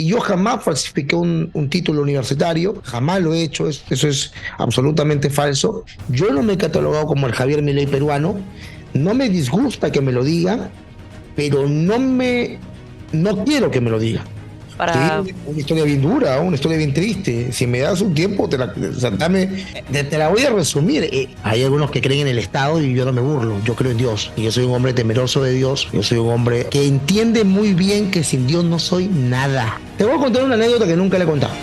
Y yo jamás falsifiqué un título universitario, jamás lo he hecho, eso es absolutamente falso. Yo no me he catalogado como el Javier Milei peruano, no me disgusta que me lo digan, pero no quiero que me lo digan. Te Para, digo una historia bien dura, una historia bien triste. Si me das un tiempo, o sea, te la voy a resumir. Hay algunos que creen en el Estado y yo no me burlo. Yo creo en Dios. Y yo soy un hombre temeroso de Dios. Yo soy un hombre que entiende muy bien que sin Dios no soy nada. Te voy a contar una anécdota que nunca le he contado.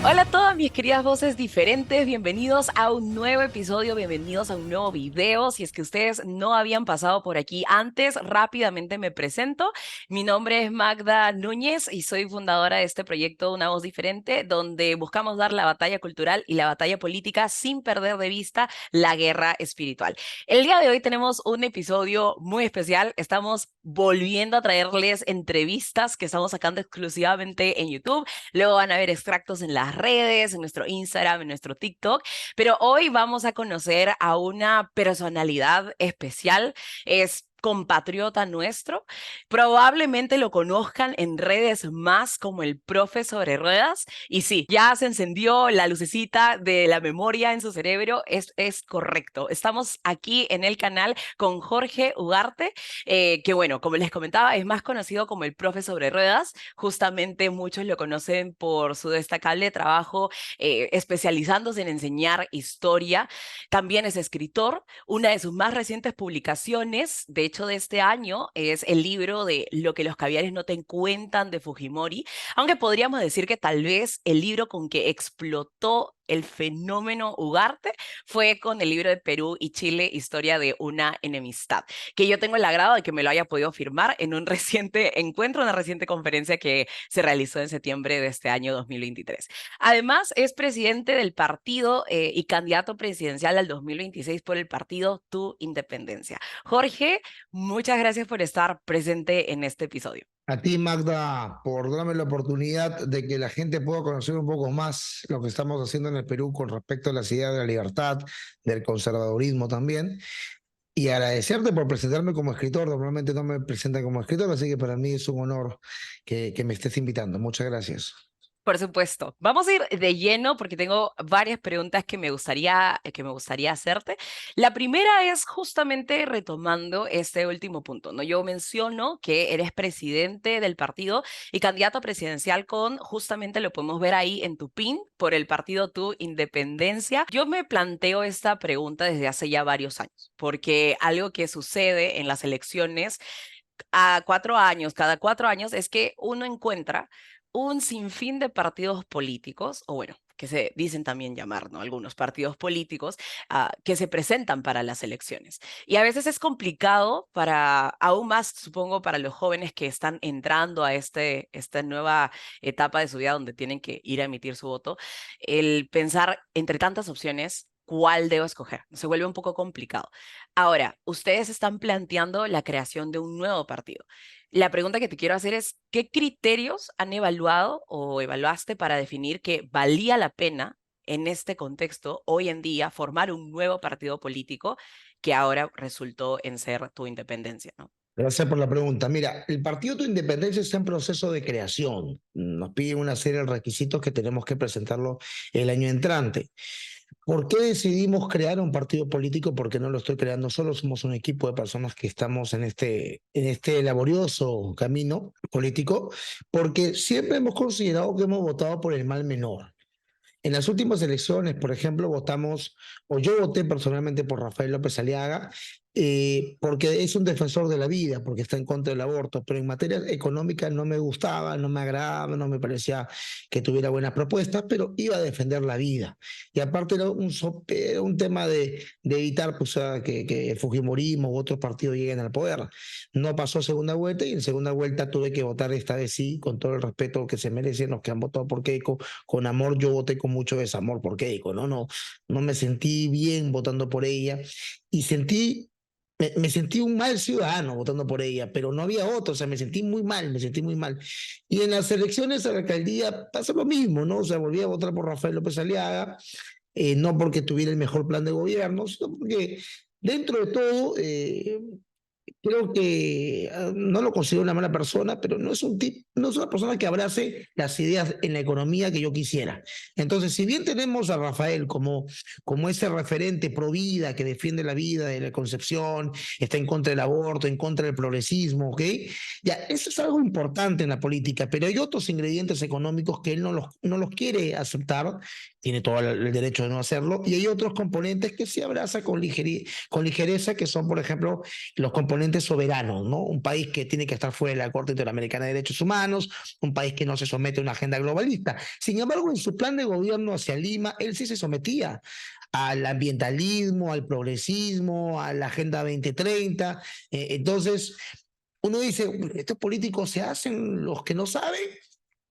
Hola a todas mis queridas voces diferentes, bienvenidos a un nuevo episodio, bienvenidos a un nuevo video. Si es que ustedes no habían pasado por aquí antes, rápidamente me presento. Mi nombre es Magda Núñez y soy fundadora de este proyecto Una Voz Diferente, donde buscamos dar la batalla cultural y la batalla política sin perder de vista la guerra espiritual. El día de hoy tenemos un episodio muy especial. Estamos volviendo a traerles entrevistas que estamos sacando exclusivamente en YouTube. Luego van a ver extractos en las redes, en nuestro Instagram, en nuestro TikTok. Pero hoy vamos a conocer a una personalidad especial. Es compatriota nuestro. Probablemente lo conozcan en redes más como el profe sobre ruedas. Y sí, ya se encendió la lucecita de la memoria en su cerebro. Es correcto. Estamos aquí en el canal con Jorge Ugarte, que bueno, como les comentaba, es más conocido como el profe sobre ruedas. Justamente muchos lo conocen por su destacable trabajo especializándose en enseñar historia. También es escritor. Una de sus más recientes publicaciones, de hecho de este año, es el libro de Lo que los caviares no te cuentan de Fujimori, aunque podríamos decir que tal vez el libro con que explotó el fenómeno Ugarte fue con el libro de Perú y Chile, Historia de una enemistad, que yo tengo el agrado de que me lo haya podido firmar en un reciente encuentro, una reciente conferencia que se realizó en septiembre de este año 2023. Además, es presidente del partido y candidato presidencial al 2026 por el partido Tu Independencia. Jorge, muchas gracias por estar presente en este episodio. A ti, Magda, por darme la oportunidad de que la gente pueda conocer un poco más lo que estamos haciendo en el Perú con respecto a las ideas de la libertad, del conservadurismo también. Y agradecerte por presentarme como escritor. Normalmente no me presentan como escritor, así que para mí es un honor que me estés invitando. Muchas gracias. Por supuesto. Vamos a ir de lleno porque tengo varias preguntas que me gustaría hacerte. La primera es justamente retomando este último punto, ¿no? Yo menciono que eres presidente del partido y candidato presidencial con, justamente lo podemos ver ahí en tu pin, por el partido Tu Independencia. Yo me planteo esta pregunta desde hace ya varios años, porque algo que sucede en las elecciones a 4 años, cada 4 años, es que uno encuentra un sinfín de partidos políticos, o bueno, que se dicen también llamar, ¿no? Algunos partidos políticos que se presentan para las elecciones. Y a veces es complicado para, aún más, supongo, para los jóvenes que están entrando a esta nueva etapa de su vida donde tienen que ir a emitir su voto, el pensar entre tantas opciones, ¿cuál debo escoger? Se vuelve un poco complicado. Ahora, ustedes están planteando la creación de un nuevo partido. La pregunta que te quiero hacer es, ¿qué criterios han evaluado o evaluaste para definir que valía la pena en este contexto, hoy en día, formar un nuevo partido político que ahora resultó en ser Tu Independencia, ¿no? Gracias por la pregunta. Mira, el Partido Tu Independencia está en proceso de creación. Nos piden una serie de requisitos que tenemos que presentarlo el año entrante. ¿Por qué decidimos crear un partido político? Porque no lo estoy creando solo, somos un equipo de personas que estamos en este laborioso camino político, porque siempre hemos considerado que hemos votado por el mal menor. En las últimas elecciones, por ejemplo, votamos, o yo voté personalmente por Rafael López Aliaga, porque es un defensor de la vida, porque está en contra del aborto, pero en materia económica no me gustaba, no me agradaba, no me parecía que tuviera buenas propuestas, pero iba a defender la vida. Y aparte era un tema de evitar pues, que el Fujimorismo u otros partidos lleguen al poder. No pasó segunda vuelta y en segunda vuelta tuve que votar esta vez sí, con todo el respeto que se merecen los que han votado por Keiko con amor. Yo voté con mucho desamor por Keiko, no me sentí bien votando por ella y me sentí un mal ciudadano votando por ella, pero no había otro, o sea, me sentí muy mal. Y en las elecciones a la alcaldía pasa lo mismo, ¿no? O sea, volví a votar por Rafael López Aliaga, no porque tuviera el mejor plan de gobierno, sino porque dentro de todo Creo que no lo considero una mala persona, pero no es una persona que abrace las ideas en la economía que yo quisiera. Entonces, si bien tenemos a Rafael como ese referente pro vida que defiende la vida de la concepción, está en contra del aborto, en contra del progresismo, ¿ok? Ya, eso es algo importante en la política, pero hay otros ingredientes económicos que él no los quiere aceptar, tiene todo el derecho de no hacerlo, y hay otros componentes que se abraza con ligereza, que son, por ejemplo, los componentes soberanos, ¿no? Un país que tiene que estar fuera de la Corte Interamericana de Derechos Humanos, un país que no se somete a una agenda globalista. Sin embargo, en su plan de gobierno hacia Lima, él sí se sometía al ambientalismo, al progresismo, a la Agenda 2030. Entonces, uno dice, ¿estos políticos se hacen los que no saben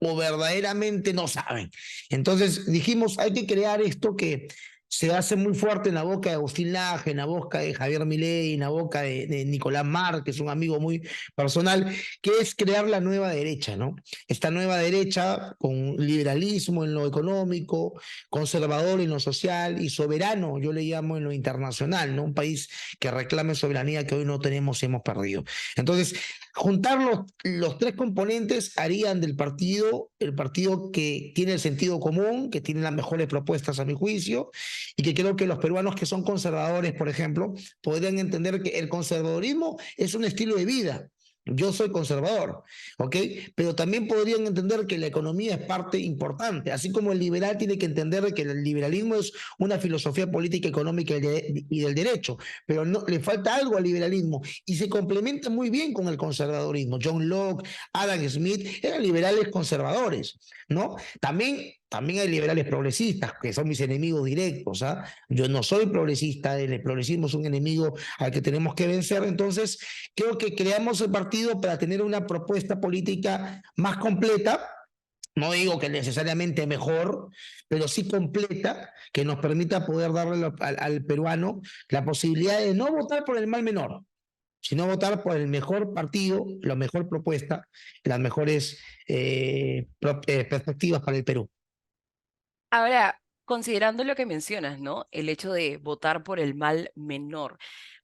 o verdaderamente no saben? Entonces dijimos, hay que crear esto que se hace muy fuerte en la boca de Agustín Laje, en la boca de Javier Milei, en la boca de Nicolás Marx, que es un amigo muy personal, que es crear la nueva derecha, ¿no? Esta nueva derecha con liberalismo en lo económico, conservador en lo social y soberano, yo le llamo en lo internacional, ¿no? Un país que reclame soberanía que hoy no tenemos y hemos perdido. Entonces, juntar los tres componentes harían del partido el partido que tiene el sentido común, que tiene las mejores propuestas a mi juicio, y que creo que los peruanos que son conservadores, por ejemplo, podrían entender que el conservadorismo es un estilo de vida. Yo soy conservador, ¿ok? Pero también podrían entender que la economía es parte importante, así como el liberal tiene que entender que el liberalismo es una filosofía política, económica y del derecho, pero no, le falta algo al liberalismo y se complementa muy bien con el conservadorismo. John Locke, Adam Smith eran liberales conservadores, ¿no? También hay liberales progresistas, que son mis enemigos directos. ¿Ah? Yo no soy progresista, el progresismo es un enemigo al que tenemos que vencer. Entonces, creo que creamos el partido para tener una propuesta política más completa. No digo que necesariamente mejor, pero sí completa, que nos permita poder darle al peruano la posibilidad de no votar por el mal menor, sino votar por el mejor partido, la mejor propuesta, las mejores perspectivas para el Perú. Ahora, considerando lo que mencionas, ¿no? El hecho de votar por el mal menor.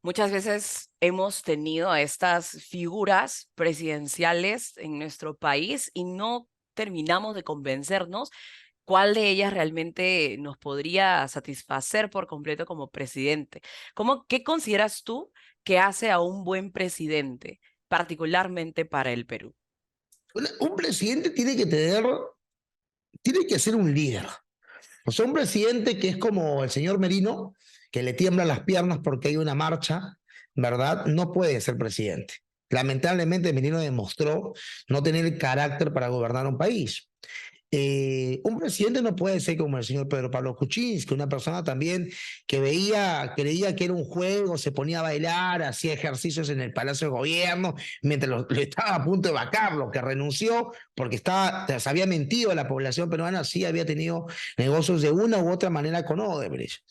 Muchas veces hemos tenido a estas figuras presidenciales en nuestro país y no terminamos de convencernos cuál de ellas realmente nos podría satisfacer por completo como presidente. ¿Qué consideras tú que hace a un buen presidente, particularmente para el Perú? Un presidente tiene que ser un líder. O sea, un presidente que es como el señor Merino, que le tiemblan las piernas porque hay una marcha, ¿verdad? No puede ser presidente. Lamentablemente, Merino demostró no tener el carácter para gobernar un país. Un presidente no puede ser como el señor Pedro Pablo Kuczynski, una persona también que creía que era un juego, se ponía a bailar, hacía ejercicios en el Palacio de Gobierno, mientras lo estaba a punto de vacarlo, que renunció porque se había mentido a la población peruana, sí había tenido negocios de una u otra manera con Odebrecht.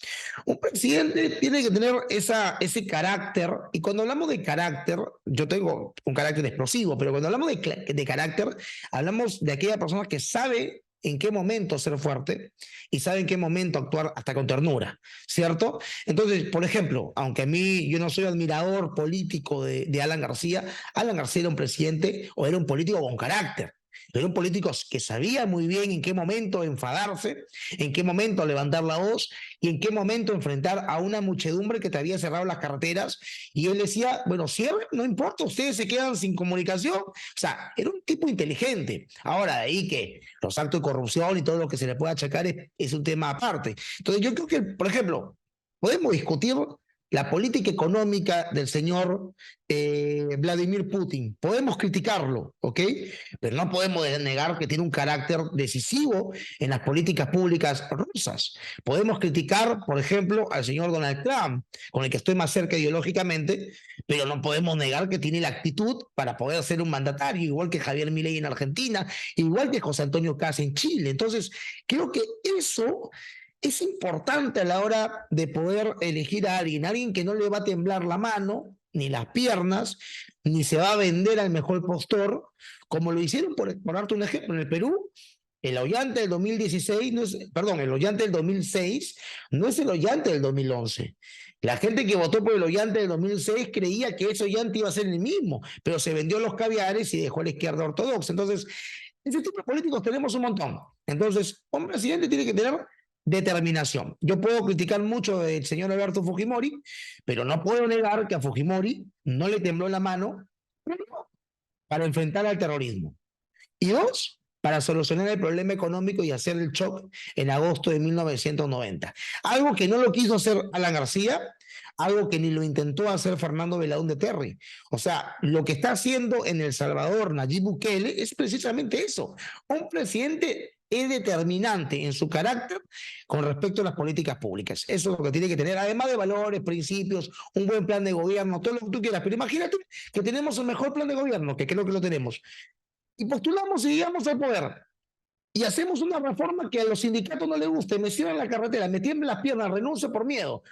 Un presidente tiene que tener ese carácter, y cuando hablamos de carácter, yo tengo un carácter explosivo, pero cuando hablamos de carácter, hablamos de aquella persona que sabe en qué momento ser fuerte y sabe en qué momento actuar hasta con ternura, ¿cierto? Entonces, por ejemplo, aunque a mí yo no soy admirador político de Alan García era un presidente o era un político con carácter. Era un político que sabía muy bien en qué momento enfadarse, en qué momento levantar la voz y en qué momento enfrentar a una muchedumbre que te había cerrado las carreteras. Y él decía, bueno, cierren, no importa, ustedes se quedan sin comunicación. O sea, era un tipo inteligente. Ahora, de ahí que los actos de corrupción y todo lo que se le pueda achacar es un tema aparte. Entonces, yo creo que, por ejemplo, podemos discutir la política económica del señor Vladimir Putin. Podemos criticarlo, ¿ok? Pero no podemos negar que tiene un carácter decisivo en las políticas públicas rusas. Podemos criticar, por ejemplo, al señor Donald Trump, con el que estoy más cerca ideológicamente, pero no podemos negar que tiene la actitud para poder ser un mandatario, igual que Javier Milei en Argentina, igual que José Antonio Caz en Chile. Entonces, creo que eso es importante a la hora de poder elegir a alguien que no le va a temblar la mano, ni las piernas, ni se va a vender al mejor postor, como lo hicieron, por darte un ejemplo, en el Perú. El Ollanta del 2016 no es, perdón, el Ollanta del 2006 no es el Ollanta del 2011. La gente que votó por el Ollanta del 2006 creía que ese Ollanta iba a ser el mismo, pero se vendió los caviares y dejó a la izquierda ortodoxa. Entonces, ese tipo de políticos tenemos un montón. Entonces, un presidente tiene que tener determinación. Yo puedo criticar mucho del señor Alberto Fujimori, pero no puedo negar que a Fujimori no le tembló la mano para enfrentar al terrorismo. Y dos, para solucionar el problema económico y hacer el shock en agosto de 1990. Algo que no lo quiso hacer Alan García, algo que ni lo intentó hacer Fernando Belaúnde Terry. O sea, lo que está haciendo en El Salvador Nayib Bukele es precisamente eso. Un presidente es determinante en su carácter con respecto a las políticas públicas. Eso es lo que tiene que tener, además de valores, principios, un buen plan de gobierno, todo lo que tú quieras. Pero imagínate que tenemos el mejor plan de gobierno, que creo que lo tenemos, y postulamos y llegamos al poder y hacemos una reforma que a los sindicatos no les guste, me cierran la carretera, me tiemblan las piernas, renuncio por miedo.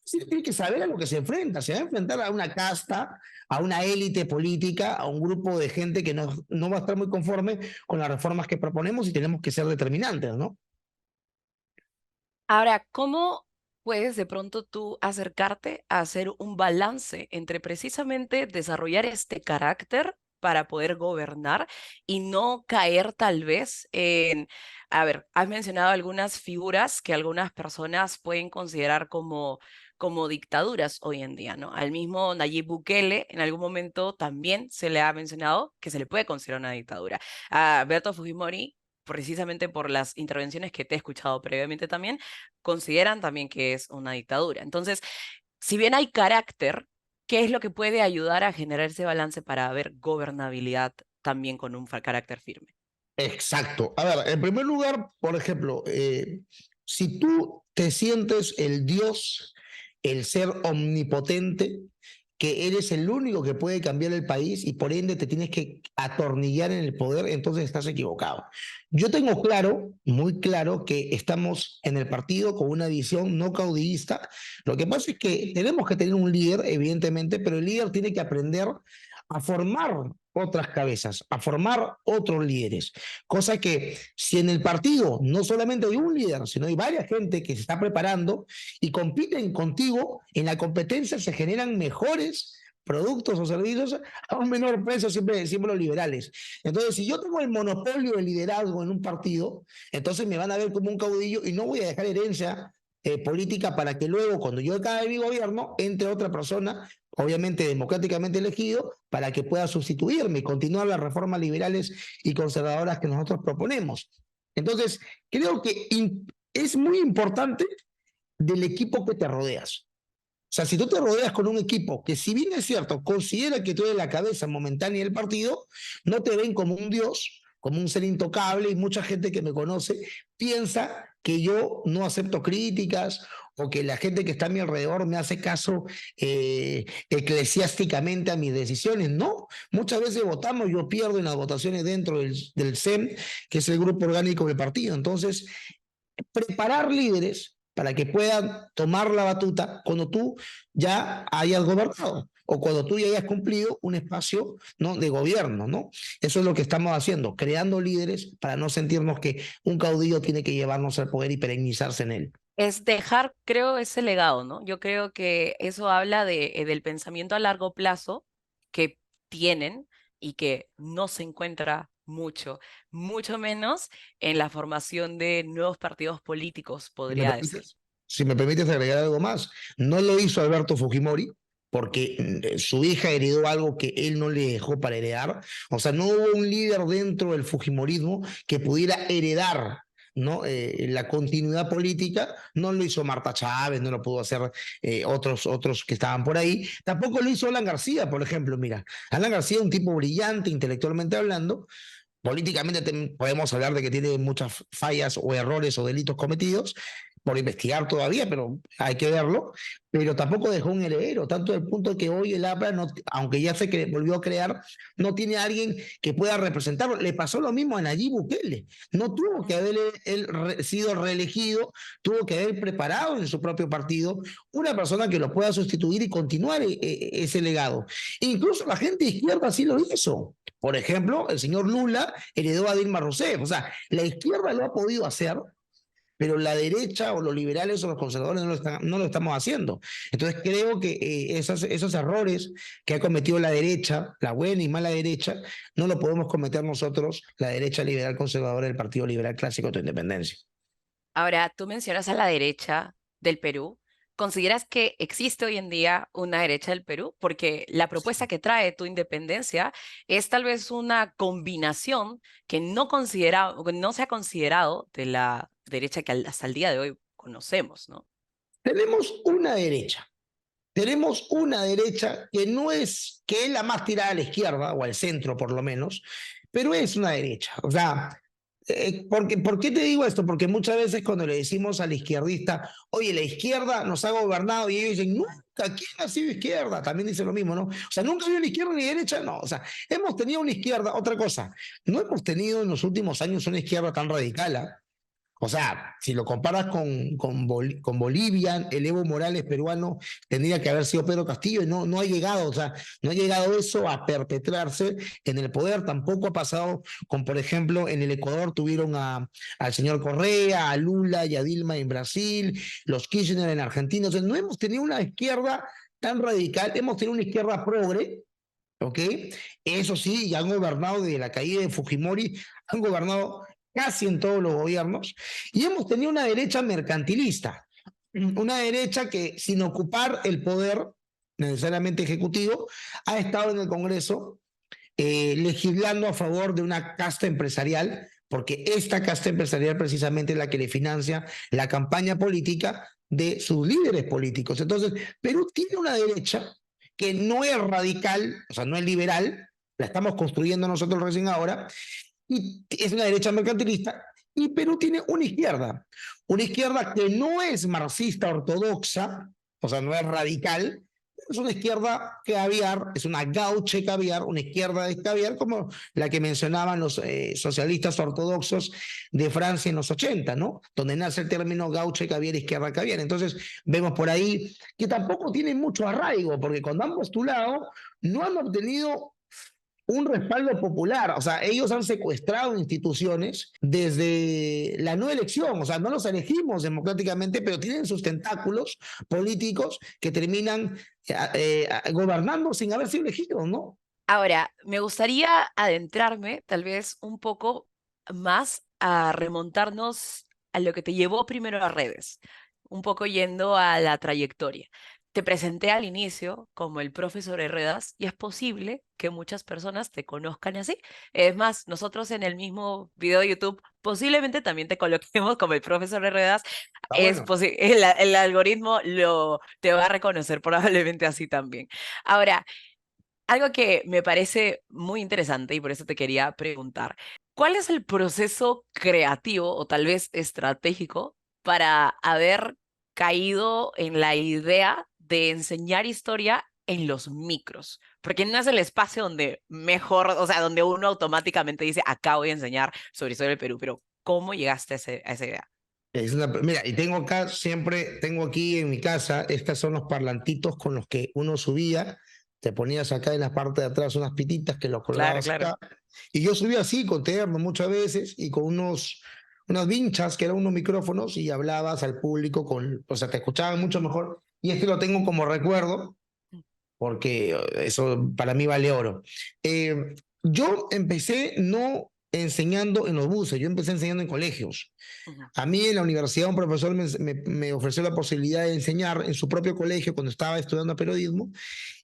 Sí, tiene que saber a lo que se enfrenta, se va a enfrentar a una casta, a una élite política, a un grupo de gente que no va a estar muy conforme con las reformas que proponemos y tenemos que ser determinantes, ¿no? Ahora, ¿cómo puedes de pronto tú acercarte a hacer un balance entre precisamente desarrollar este carácter para poder gobernar y no caer tal vez en, a ver, has mencionado algunas figuras que algunas personas pueden considerar como dictaduras hoy en día, ¿no? Al mismo Nayib Bukele en algún momento también se le ha mencionado que se le puede considerar una dictadura. A Alberto Fujimori, precisamente por las intervenciones que te he escuchado previamente también, consideran también que es una dictadura. Entonces, si bien hay carácter, ¿qué es lo que puede ayudar a generar ese balance para haber gobernabilidad también con un carácter firme? Exacto. A ver, en primer lugar, por ejemplo, si tú te sientes el Dios, el ser omnipotente, que eres el único que puede cambiar el país y por ende te tienes que atornillar en el poder, entonces estás equivocado. Yo tengo claro, muy claro, que estamos en el partido con una visión no caudillista. Lo que pasa es que tenemos que tener un líder, evidentemente, pero el líder tiene que aprender a formar otras cabezas, a formar otros líderes. Cosa que si en el partido no solamente hay un líder, sino hay varias gente que se está preparando y compiten contigo, en la competencia se generan mejores productos o servicios a un menor precio, siempre los liberales. Entonces, si yo tengo el monopolio de liderazgo en un partido, entonces me van a ver como un caudillo y no voy a dejar herencia política para que luego, cuando yo acabe mi gobierno, entre otra persona, obviamente democráticamente elegido, para que pueda sustituirme y continuar las reformas liberales y conservadoras que nosotros proponemos. Entonces, creo que es muy importante del equipo que te rodeas. O sea, si tú te rodeas con un equipo que, si bien es cierto, considera que tú eres la cabeza momentánea del partido, no te ven como un dios, como un ser intocable, y mucha gente que me conoce piensa que yo no acepto críticas o que la gente que está a mi alrededor me hace caso eclesiásticamente a mis decisiones. No, muchas veces votamos, yo pierdo en las votaciones dentro del CEM, que es el grupo orgánico del partido. Entonces, preparar líderes para que puedan tomar la batuta cuando tú ya hayas gobernado o cuando tú ya hayas cumplido un espacio, ¿no?, de gobierno, ¿no? Eso es lo que estamos haciendo, creando líderes para no sentirnos que un caudillo tiene que llevarnos al poder y perennizarse en él. Es dejar, creo, ese legado, ¿no? Yo creo que eso habla del pensamiento a largo plazo que tienen y que no se encuentra mucho, mucho menos en la formación de nuevos partidos políticos, Si me podría decir. permites, si me permites agregar algo más, no lo hizo Alberto Fujimori porque su hija heredó algo que él no le dejó para heredar. O sea, no hubo un líder dentro del Fujimorismo que pudiera heredar, ¿no?, la continuidad política. No lo hizo Marta Chávez, no lo pudo hacer otros que estaban por ahí. Tampoco lo hizo Alan García, por ejemplo. Mira, Alan García es un tipo brillante intelectualmente hablando. Políticamente podemos hablar de que tiene muchas fallas o errores o delitos cometidos, por investigar todavía, pero hay que verlo, pero tampoco dejó un heredero, tanto del punto de que hoy el APRA, no, aunque ya se volvió a crear, no tiene a alguien que pueda representarlo. Le pasó lo mismo a Nayib Bukele, no tuvo que haber él sido reelegido, tuvo que haber preparado en su propio partido una persona que lo pueda sustituir y continuar ese legado. Incluso la gente de izquierda sí lo hizo. Por ejemplo, el señor Lula heredó a Dilma Rousseff, o sea, la izquierda lo ha podido hacer, pero la derecha o los liberales o los conservadores no lo estamos haciendo. Entonces creo que esos errores que ha cometido la derecha, la buena y mala derecha, no lo podemos cometer nosotros, la derecha liberal conservadora del Partido Liberal Clásico de Independencia. Ahora, tú mencionas a la derecha del Perú. ¿Consideras que existe hoy en día una derecha del Perú? Porque la propuesta que trae tu independencia es tal vez una combinación que no se ha considerado de la derecha que hasta el día de hoy conocemos, ¿no? Tenemos una derecha que no es, que es la más tirada a la izquierda, o al centro por lo menos, pero es una derecha. O sea, ¿por qué te digo esto? Porque muchas veces cuando le decimos al izquierdista, oye, la izquierda nos ha gobernado, y ellos dicen, nunca, ¿quién ha sido izquierda? También dicen lo mismo, ¿no? O sea, nunca ha habido ni izquierda ni derecha, no. O sea, hemos tenido una izquierda, otra cosa, no hemos tenido en los últimos años una izquierda tan radical, ¿eh? O sea, si lo comparas con Bolivia, el Evo Morales peruano tendría que haber sido Pedro Castillo y no ha llegado, o sea, no ha llegado eso a perpetrarse en el poder. Tampoco ha pasado con, por ejemplo, en el Ecuador tuvieron al señor Correa, a Lula y a Dilma en Brasil, los Kirchner en Argentina. O sea, no hemos tenido una izquierda tan radical, hemos tenido una izquierda progre, ¿ok? Eso sí, y han gobernado desde la caída de Fujimori, han gobernado casi en todos los gobiernos, y hemos tenido una derecha mercantilista, una derecha que sin ocupar el poder necesariamente ejecutivo, ha estado en el Congreso legislando a favor de una casta empresarial, porque esta casta empresarial precisamente es la que le financia la campaña política de sus líderes políticos. Entonces, Perú tiene una derecha que no es radical, o sea, no es liberal, la estamos construyendo nosotros recién ahora, y es una derecha mercantilista, y Perú tiene una izquierda que no es marxista ortodoxa, o sea, no es radical, es una izquierda caviar, es una gauche caviar, una izquierda de caviar, como la que mencionaban los socialistas ortodoxos de Francia en los 80, ¿no? Donde nace el término gauche caviar, izquierda caviar. Entonces, vemos por ahí que tampoco tienen mucho arraigo, porque cuando han postulado, no han obtenido un respaldo popular. O sea, ellos han secuestrado instituciones desde la no elección. O sea, no los elegimos democráticamente, pero tienen sus tentáculos políticos que terminan gobernando sin haber sido elegidos, ¿no? Ahora, me gustaría adentrarme tal vez un poco más a remontarnos a lo que te llevó primero a redes, un poco yendo a la trayectoria. Te presenté al inicio como el profesor Herredas y es posible que muchas personas te conozcan así. Es más, nosotros en el mismo video de YouTube posiblemente también te coloquemos como el profesor Herredas. Está bueno. El algoritmo te va a reconocer probablemente así también. Ahora, algo que me parece muy interesante y por eso te quería preguntar, ¿cuál es el proceso creativo o tal vez estratégico para haber caído en la idea de enseñar historia en los micros? Porque no es el espacio donde mejor, o sea, donde uno automáticamente dice, acá voy a enseñar sobre historia del Perú, pero ¿cómo llegaste a esa idea? Mira, y tengo acá siempre, tengo aquí en mi casa, estos son los parlantitos con los que uno subía, te ponías acá en la parte de atrás unas pititas que los Claro, colgabas claro. acá, y yo subía así con terno muchas veces y con unas vinchas que eran unos micrófonos y hablabas al público o sea, te escuchaban mucho mejor, y este lo tengo como recuerdo, porque eso para mí vale oro. Yo empecé no enseñando en los buses, yo empecé enseñando en colegios. Ujú. A mí en la universidad un profesor me ofreció la posibilidad de enseñar en su propio colegio cuando estaba estudiando periodismo,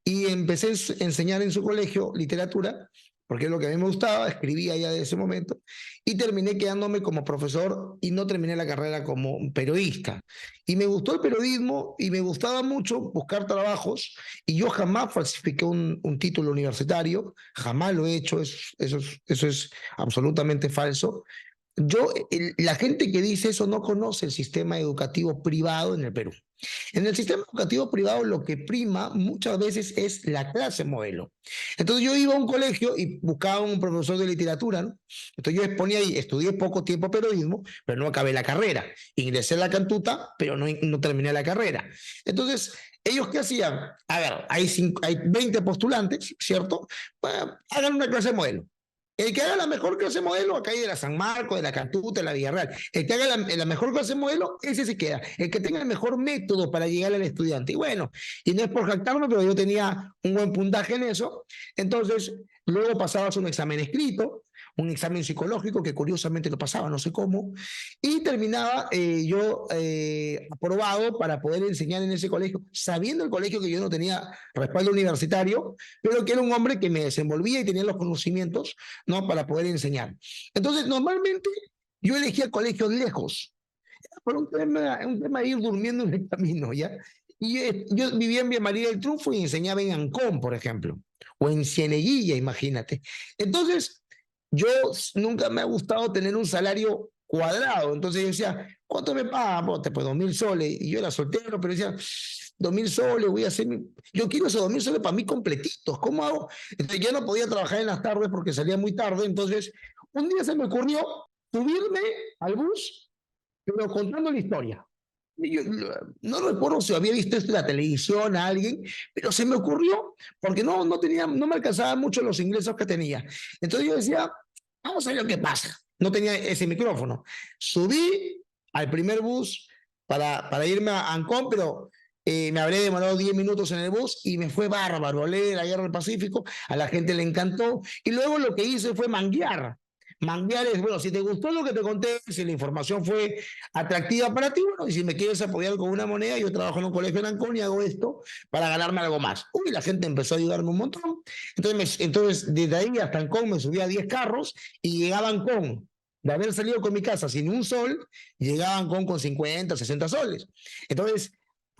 y empecé a enseñar en su colegio literatura, porque es lo que a mí me gustaba, escribía ya de ese momento, y terminé quedándome como profesor y no terminé la carrera como periodista. Y me gustó el periodismo y me gustaba mucho buscar trabajos, y yo jamás falsifiqué un título universitario, jamás lo he hecho, eso es absolutamente falso. La gente que dice eso no conoce el sistema educativo privado en el Perú. En el sistema educativo privado lo que prima muchas veces es la clase modelo. Entonces yo iba a un colegio y buscaba un profesor de literatura, ¿no? Entonces yo exponía y estudié poco tiempo periodismo, pero no acabé la carrera. Ingresé a la Cantuta, pero no terminé la carrera. Entonces, ¿ellos qué hacían? A ver, hay 20 postulantes, ¿cierto? Hagan una clase modelo. El que haga la mejor clase modelo, acá hay de la San Marcos, de la Cantuta, de la Villarreal. El que haga la mejor clase modelo, ese se queda. El que tenga el mejor método para llegar al estudiante. Y bueno, y no es por jactarme, pero yo tenía un buen puntaje en eso. Entonces, luego pasabas un examen escrito, un examen psicológico, que curiosamente lo pasaba, no sé cómo, y terminaba yo aprobado para poder enseñar en ese colegio, sabiendo el colegio que yo no tenía respaldo universitario, pero que era un hombre que me desenvolvía y tenía los conocimientos, ¿no? Para poder enseñar. Entonces, normalmente yo elegía colegios lejos, por un tema de ir durmiendo en el camino, ¿ya? Y yo vivía en Vía María del Triunfo y enseñaba en Ancón, por ejemplo, o en Cieneguilla, imagínate. Entonces, yo nunca me ha gustado tener un salario cuadrado. Entonces yo decía, ¿cuánto me pagan? Pues 2.000 soles. Y yo era soltero, pero decía, 2.000 soles, voy a hacer yo quiero esos 2.000 soles para mí completitos. ¿Cómo hago? Entonces yo no podía trabajar en las tardes porque salía muy tarde. Entonces, un día se me ocurrió subirme al bus, pero contando la historia. Yo no recuerdo si había visto esto en la televisión a alguien, pero se me ocurrió porque no me alcanzaban mucho los ingresos que tenía. Entonces yo decía, vamos a ver lo que pasa. No tenía ese micrófono. Subí al primer bus para irme a Ancón, pero me habré demorado 10 minutos en el bus y me fue bárbaro. Hablé de la guerra del Pacífico, a la gente le encantó. Y luego lo que hice fue manguear. Manguear es, bueno, si te gustó lo que te conté, si la información fue atractiva para ti, bueno, y si me quieres apoyar con una moneda, yo trabajo en un colegio en Ancón y hago esto para ganarme algo más. Uy, la gente empezó a ayudarme un montón. Entonces desde ahí hasta Ancón me subía a 10 carros y llegaba a Ancón. De haber salido con mi casa sin un sol, llegaba a Ancón con 50, 60 soles. Entonces,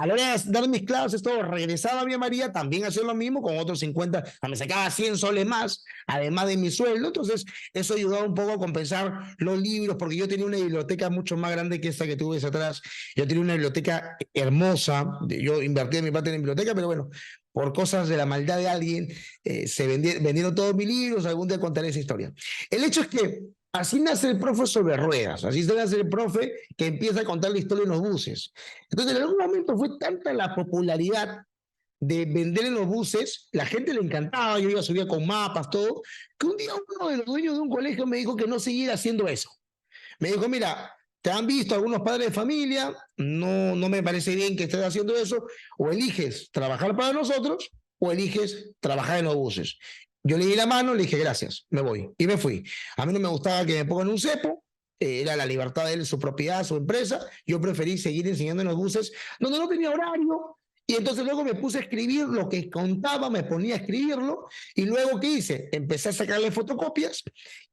a la hora de dar mis clases, todo, regresaba a Vía María, también hacía lo mismo con otros 50, me sacaba 100 soles más, además de mi sueldo. Entonces, eso ayudaba un poco a compensar los libros, porque yo tenía una biblioteca mucho más grande que esta que tuve atrás. Yo tenía una biblioteca hermosa, yo invertí en mi parte en la biblioteca, pero bueno, por cosas de la maldad de alguien, vendieron todos mis libros, algún día contaré esa historia. El hecho es que así nace el profe sobre ruedas, así se nace el profe que empieza a contar la historia en los buses. Entonces, en algún momento fue tanta la popularidad de vender en los buses, la gente le encantaba, yo iba a subir con mapas, todo, que un día uno de los dueños de un colegio me dijo que no siguiera haciendo eso. Me dijo, mira, te han visto algunos padres de familia, no me parece bien que estés haciendo eso, o eliges trabajar para nosotros, o eliges trabajar en los buses. Yo le di la mano, le dije, gracias, me voy, y me fui. A mí no me gustaba que me pongan un cepo, era la libertad de él, su propiedad, su empresa. Yo preferí seguir enseñando en los buses donde no tenía horario. Y entonces luego me puse a escribir lo que contaba, me ponía a escribirlo. Y luego, ¿qué hice? Empecé a sacarle fotocopias.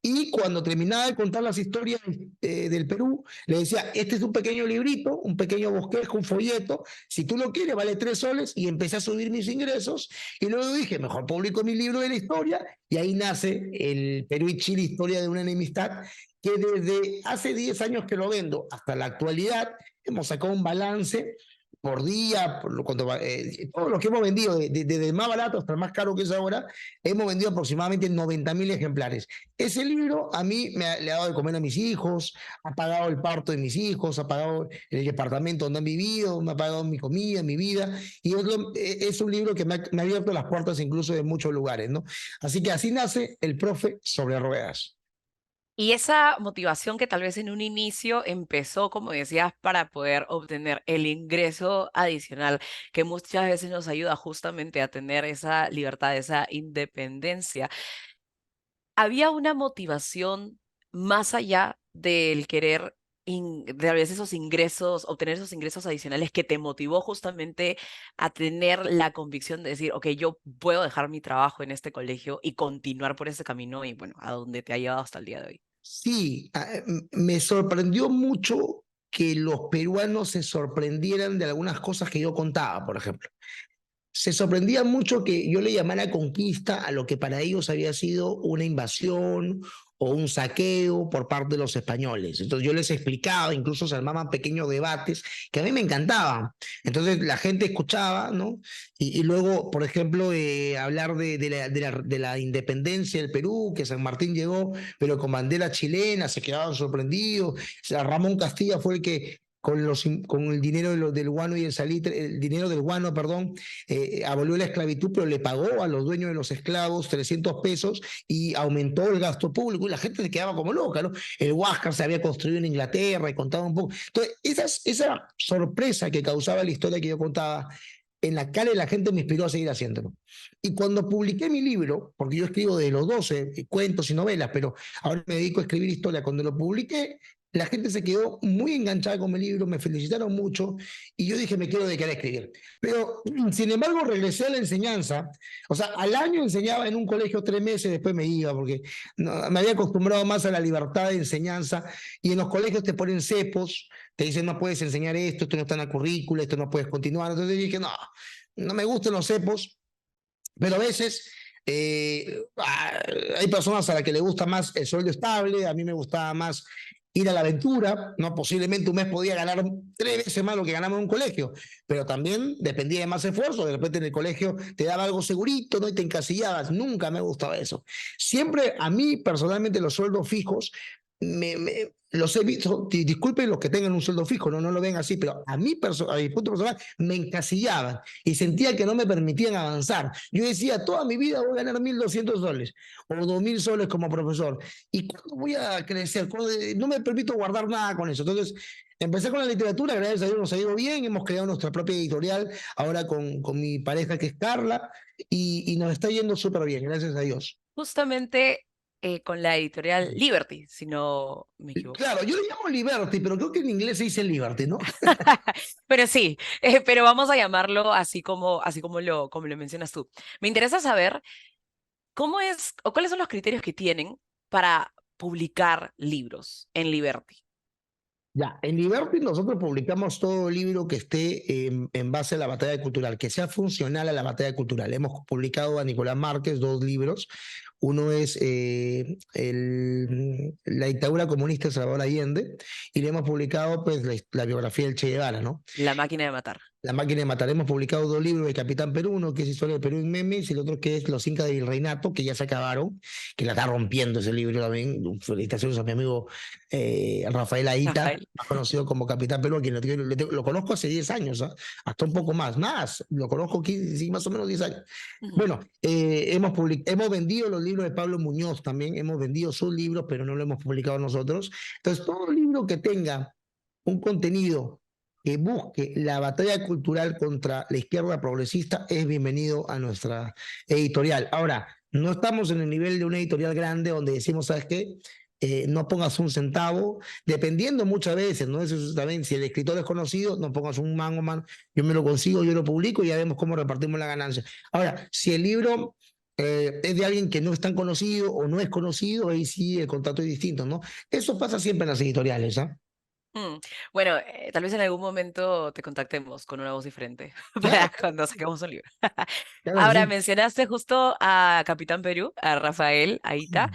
Y cuando terminaba de contar las historias del Perú, le decía, este es un pequeño librito, un pequeño bosquejo, un folleto. Si tú lo quieres, vale 3 soles. Y empecé a subir mis ingresos. Y luego dije, mejor publico mi libro de la historia. Y ahí nace el Perú y Chile, historia de una enemistad, que desde hace 10 años que lo vendo hasta la actualidad hemos sacado un balance por día, todo lo que hemos vendido, desde el más barato hasta el más caro que es ahora, hemos vendido aproximadamente 90.000 ejemplares. Ese libro a mí le ha dado de comer a mis hijos, ha pagado el parto de mis hijos, ha pagado el departamento donde han vivido, me ha pagado mi comida, mi vida, y es un libro que me ha abierto las puertas incluso de muchos lugares, ¿no? Así que así nace el profe sobre ruedas. Y esa motivación que tal vez en un inicio empezó, como decías, para poder obtener el ingreso adicional, que muchas veces nos ayuda justamente a tener esa libertad, esa independencia. ¿Había una motivación más allá del querer de a veces esos ingresos, obtener esos ingresos adicionales que te motivó justamente a tener la convicción de decir, ok, yo puedo dejar mi trabajo en este colegio y continuar por ese camino y bueno, a donde te ha llevado hasta el día de hoy? Sí, me sorprendió mucho que los peruanos se sorprendieran de algunas cosas que yo contaba, por ejemplo. se sorprendían mucho que yo le llamara conquista a lo que para ellos había sido una invasión o un saqueo por parte de los españoles. Entonces yo les explicaba, incluso se armaban pequeños debates que a mí me encantaban. Entonces la gente escuchaba, ¿no? Y luego, por ejemplo, hablar de la independencia del Perú, que San Martín llegó, pero con bandera chilena, se quedaban sorprendidos. O sea, Ramón Castilla fue el que con el dinero del guano y el salitre, el dinero del guano, perdón, abolió la esclavitud, pero le pagó a los dueños de los esclavos 300 pesos y aumentó el gasto público y la gente se quedaba como loca, ¿no? El Huáscar se había construido en Inglaterra y contaba un poco. Entonces, esa sorpresa que causaba la historia que yo contaba en la cara de la gente me inspiró a seguir haciéndolo. Y cuando publiqué mi libro, porque yo escribo de los 12 cuentos y novelas, pero ahora me dedico a escribir historia, cuando lo publiqué, la gente se quedó muy enganchada con mi libro, me felicitaron mucho y yo dije, me quiero dedicar a escribir. Pero, sin embargo, regresé a la enseñanza. O sea, al año enseñaba en un colegio 3 meses, después me iba, porque no, me había acostumbrado más a la libertad de enseñanza y en los colegios te ponen cepos, te dicen, no puedes enseñar esto no está en la currícula, esto no puedes continuar. Entonces dije, no, no me gustan los cepos, pero a veces hay personas a las que le gusta más el sueldo estable, a mí me gustaba más ir a la aventura, ¿no? Posiblemente un mes podía ganar 3 veces más lo que ganaba en un colegio, pero también dependía de más esfuerzo, de repente en el colegio te daba algo segurito, ¿no? Y te encasillabas, nunca me gustaba eso. Siempre a mí personalmente los sueldos fijos los he visto, disculpen los que tengan un sueldo fijo, no lo ven así, pero a mi punto personal me encasillaban y sentía que no me permitían avanzar. Yo decía, toda mi vida voy a ganar $1.200 o 2.000 soles como profesor. ¿Y cuándo voy a crecer? No me permito guardar nada con eso. Entonces, empecé con la literatura, gracias a Dios nos ha ido bien, hemos creado nuestra propia editorial ahora con mi pareja que es Carla y nos está yendo súper bien, gracias a Dios. Justamente con la editorial Liberty, si no me equivoco. Claro, yo le llamo Liberty, pero creo que en inglés se dice Liberty, ¿no? Pero sí, pero vamos a llamarlo como lo mencionas tú. Me interesa saber cómo es o cuáles son los criterios que tienen para publicar libros en Liberty. Ya, en Liberty nosotros publicamos todo libro que esté en base a la batalla cultural, que sea funcional a la batalla cultural. Hemos publicado a Nicolás Márquez 2 libros. Uno es La dictadura comunista de Salvador Allende y le hemos publicado pues la biografía del Che Guevara, ¿no? La máquina de matar. La máquina de matar. Hemos publicado 2 libros de Capitán Perú, uno que es Historia del Perú en memes y el otro que es Los Incas del Virreinato, que ya se acabaron, que la está rompiendo ese libro también. Felicitaciones a mi amigo Rafael Aita, Rafael. más conocido como Capitán Perú, a quien lo conozco hace 10 años, ¿eh? Hasta un poco más, lo conozco 15, sí, más o menos 10 años. Ujú. Bueno, hemos vendido los libros de Pablo Muñoz también, hemos vendido sus libros, pero no lo hemos publicado nosotros. Entonces, todo libro que tenga un contenido que busque la batalla cultural contra la izquierda progresista es bienvenido a nuestra editorial. Ahora, no estamos en el nivel de una editorial grande donde decimos, ¿sabes qué? No pongas un centavo, dependiendo muchas veces, ¿no? Eso también, si el escritor es conocido, no pongas un mango, man, yo me lo consigo, yo lo publico y ya vemos cómo repartimos la ganancia. Ahora, si el libro es de alguien que no es tan conocido o no es conocido, ahí sí el contrato es distinto, ¿no? Eso pasa siempre en las editoriales, ¿ah? Mm, Bueno, tal vez en algún momento te contactemos con una voz diferente Claro, para cuando saquemos un libro. claro que Ahora, sí. mencionaste justo a Capitán Perú, a Rafael Aita,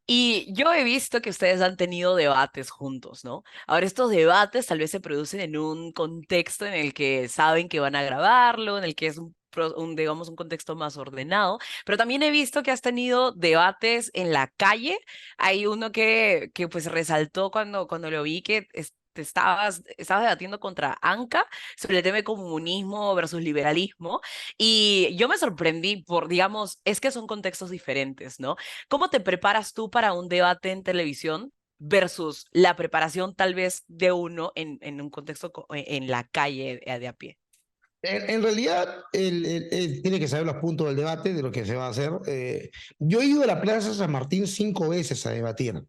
y yo he visto que ustedes han tenido debates juntos, ¿no? Ahora, estos debates tal vez se producen en un contexto en el que saben que van a grabarlo, en el que es digamos, un contexto más ordenado, pero también he visto que has tenido debates en la calle. Hay uno que pues resaltó cuando lo vi que estabas debatiendo contra Anca sobre el tema de comunismo versus liberalismo. Y yo me sorprendí por, digamos, es que son contextos diferentes, ¿no? ¿Cómo te preparas tú para un debate en televisión versus la preparación tal vez de uno en un contexto en la calle de a pie? En realidad, él tiene que saber los puntos del debate, de lo que se va a hacer. Yo he ido a la Plaza San Martín 5 veces a debatir,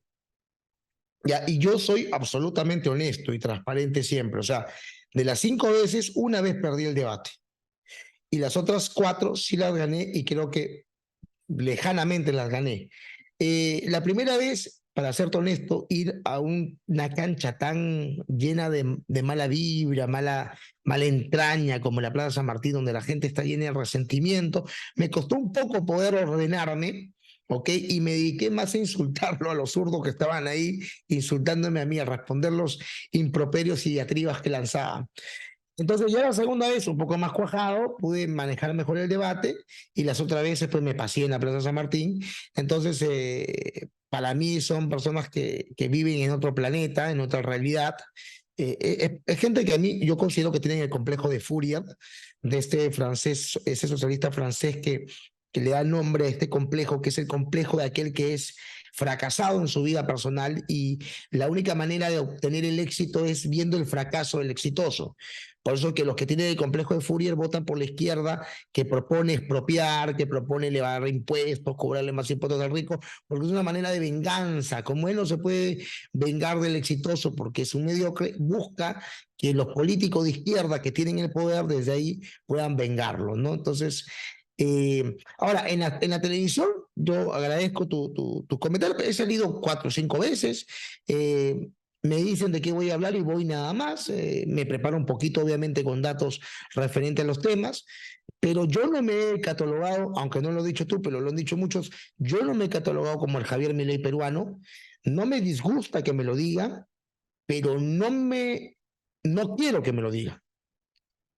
¿ya? Y yo soy absolutamente honesto y transparente siempre. O sea, de las 5 veces, una vez perdí el debate. Y las otras 4 sí las gané y creo que lejanamente las gané. La primera vez para serte honesto, ir a una cancha tan llena de mala vibra, mala entraña como la Plaza San Martín, donde la gente está llena de resentimiento. Me costó un poco poder ordenarme, ¿ok? Y me dediqué más a insultarlo a los zurdos que estaban ahí, insultándome a mí, a responder los improperios y diatribas que lanzaban. Entonces ya la segunda vez, un poco más cuajado, pude manejar mejor el debate y las otras veces pues me pasé en la Plaza San Martín. Entonces, para mí son personas que viven en otro planeta, en otra realidad. Es gente que a mí yo considero que tienen el complejo de Fourier, de este francés, ese socialista francés que le da nombre a este complejo, que es el complejo de aquel que es fracasado en su vida personal y la única manera de obtener el éxito es viendo el fracaso del exitoso. Por eso que los que tienen el complejo de Fourier votan por la izquierda, que propone expropiar, que propone elevar impuestos, cobrarle más impuestos al rico, porque es una manera de venganza. Como él no se puede vengar del exitoso porque es un mediocre, busca que los políticos de izquierda que tienen el poder desde ahí puedan vengarlo, ¿no? Entonces, ahora, en la televisión, yo agradezco tu comentario. He salido 4 o 5 veces. Me dicen de qué voy a hablar y voy nada más. Me preparo un poquito, obviamente, con datos referentes a los temas, pero yo no me he catalogado, aunque no lo has dicho tú, pero lo han dicho muchos, yo no me he catalogado como el Javier Milei peruano. No me disgusta que me lo diga, pero no quiero que me lo diga.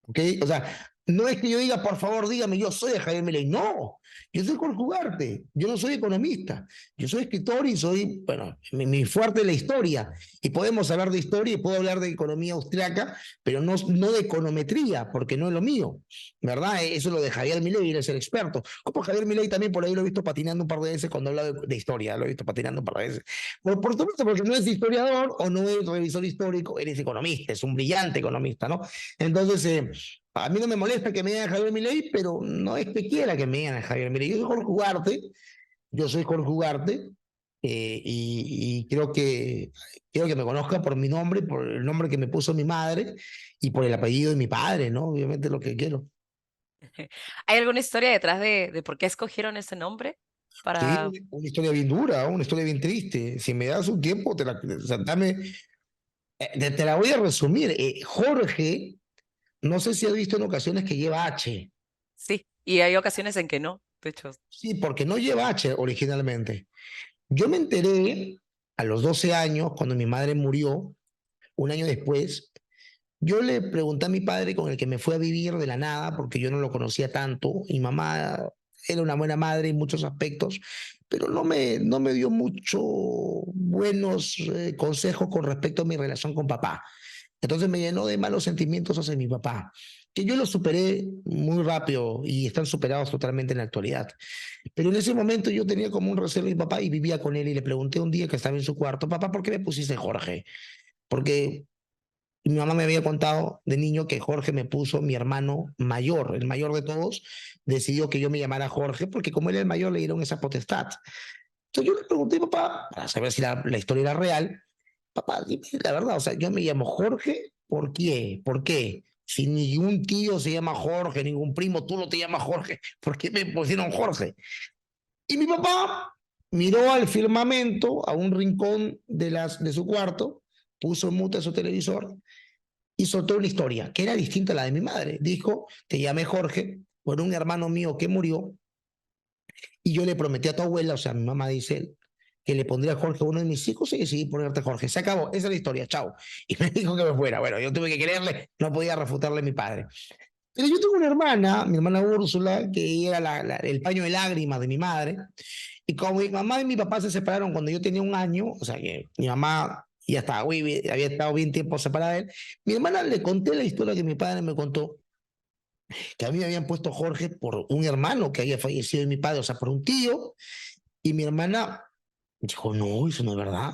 ¿Ok? O sea, no es que yo diga, por favor, dígame, yo soy de Javier Milei. No, yo soy Jorge Ugarte, yo no soy economista, yo soy escritor y soy, bueno, mi fuerte es la historia. Y podemos hablar de historia y puedo hablar de economía austriaca, pero no de econometría, porque no es lo mío, ¿verdad? Eso es lo de Javier Milei, él es el experto. Como Javier Milei también por ahí lo he visto patinando un par de veces cuando habla de historia, lo he visto patinando un par de veces. Por supuesto, porque no es historiador o no es revisor histórico, él es economista, es un brillante economista, ¿no? Entonces, a mí no me molesta que me digan Javier Milei, pero no es que quiera que me digan Javier Milei. Yo soy Jorge Ugarte, y quiero que me conozcan por mi nombre, por el nombre que me puso mi madre y por el apellido de mi padre, ¿no? Obviamente lo que quiero. ¿Hay alguna historia detrás de por qué escogieron ese nombre? Sí, Para... una historia bien dura, una historia bien triste. Si me das un tiempo, o sea, te la voy a resumir. Jorge, no sé si has visto en ocasiones que lleva H. Sí, y hay ocasiones en que no, de hecho. Sí, porque no lleva H originalmente. Yo me enteré a los 12 años, cuando mi madre murió, un año después. Yo le pregunté a mi padre con el que me fue a vivir de la nada, porque yo no lo conocía tanto, y mamá era una buena madre en muchos aspectos, pero no me dio muchos buenos consejos con respecto a mi relación con papá. Entonces me llenó de malos sentimientos hacia mi papá, que yo los superé muy rápido y están superados totalmente en la actualidad. Pero en ese momento yo tenía como un recelo de mi papá y vivía con él y le pregunté un día que estaba en su cuarto, papá, ¿por qué me pusiste Jorge? Porque mi mamá me había contado de niño que Jorge me puso mi hermano mayor, el mayor de todos, decidió que yo me llamara Jorge porque como él era el mayor le dieron esa potestad. Entonces yo le pregunté, papá, para saber si la historia era real, papá, dime la verdad, o sea, yo me llamo Jorge, ¿por qué? ¿Por qué? Si ningún tío se llama Jorge, ningún primo, tú no te llamas Jorge, ¿por qué me pusieron Jorge? Y mi papá miró al firmamento, a un rincón de su cuarto, puso en mute su televisor y soltó una historia que era distinta a la de mi madre. Dijo, te llamé Jorge por un hermano mío que murió y yo le prometí a tu abuela, o sea, mi mamá dice, que le pondría Jorge a uno de mis hijos y decidí ponerte Jorge. Se acabó, esa es la historia, chao. Y me dijo que me fuera. Bueno, yo tuve que creerle, no podía refutarle a mi padre. Pero yo tengo una hermana, mi hermana Úrsula, que era el paño de lágrimas de mi madre. Y como mi mamá y mi papá se separaron cuando yo tenía un año, o sea que mi mamá ya estaba, había estado bien tiempo separada de él, mi hermana le conté la historia que mi padre me contó, que a mí me habían puesto Jorge por un hermano que había fallecido de mi padre, o sea, por un tío, y mi hermana dijo, no, eso no es verdad.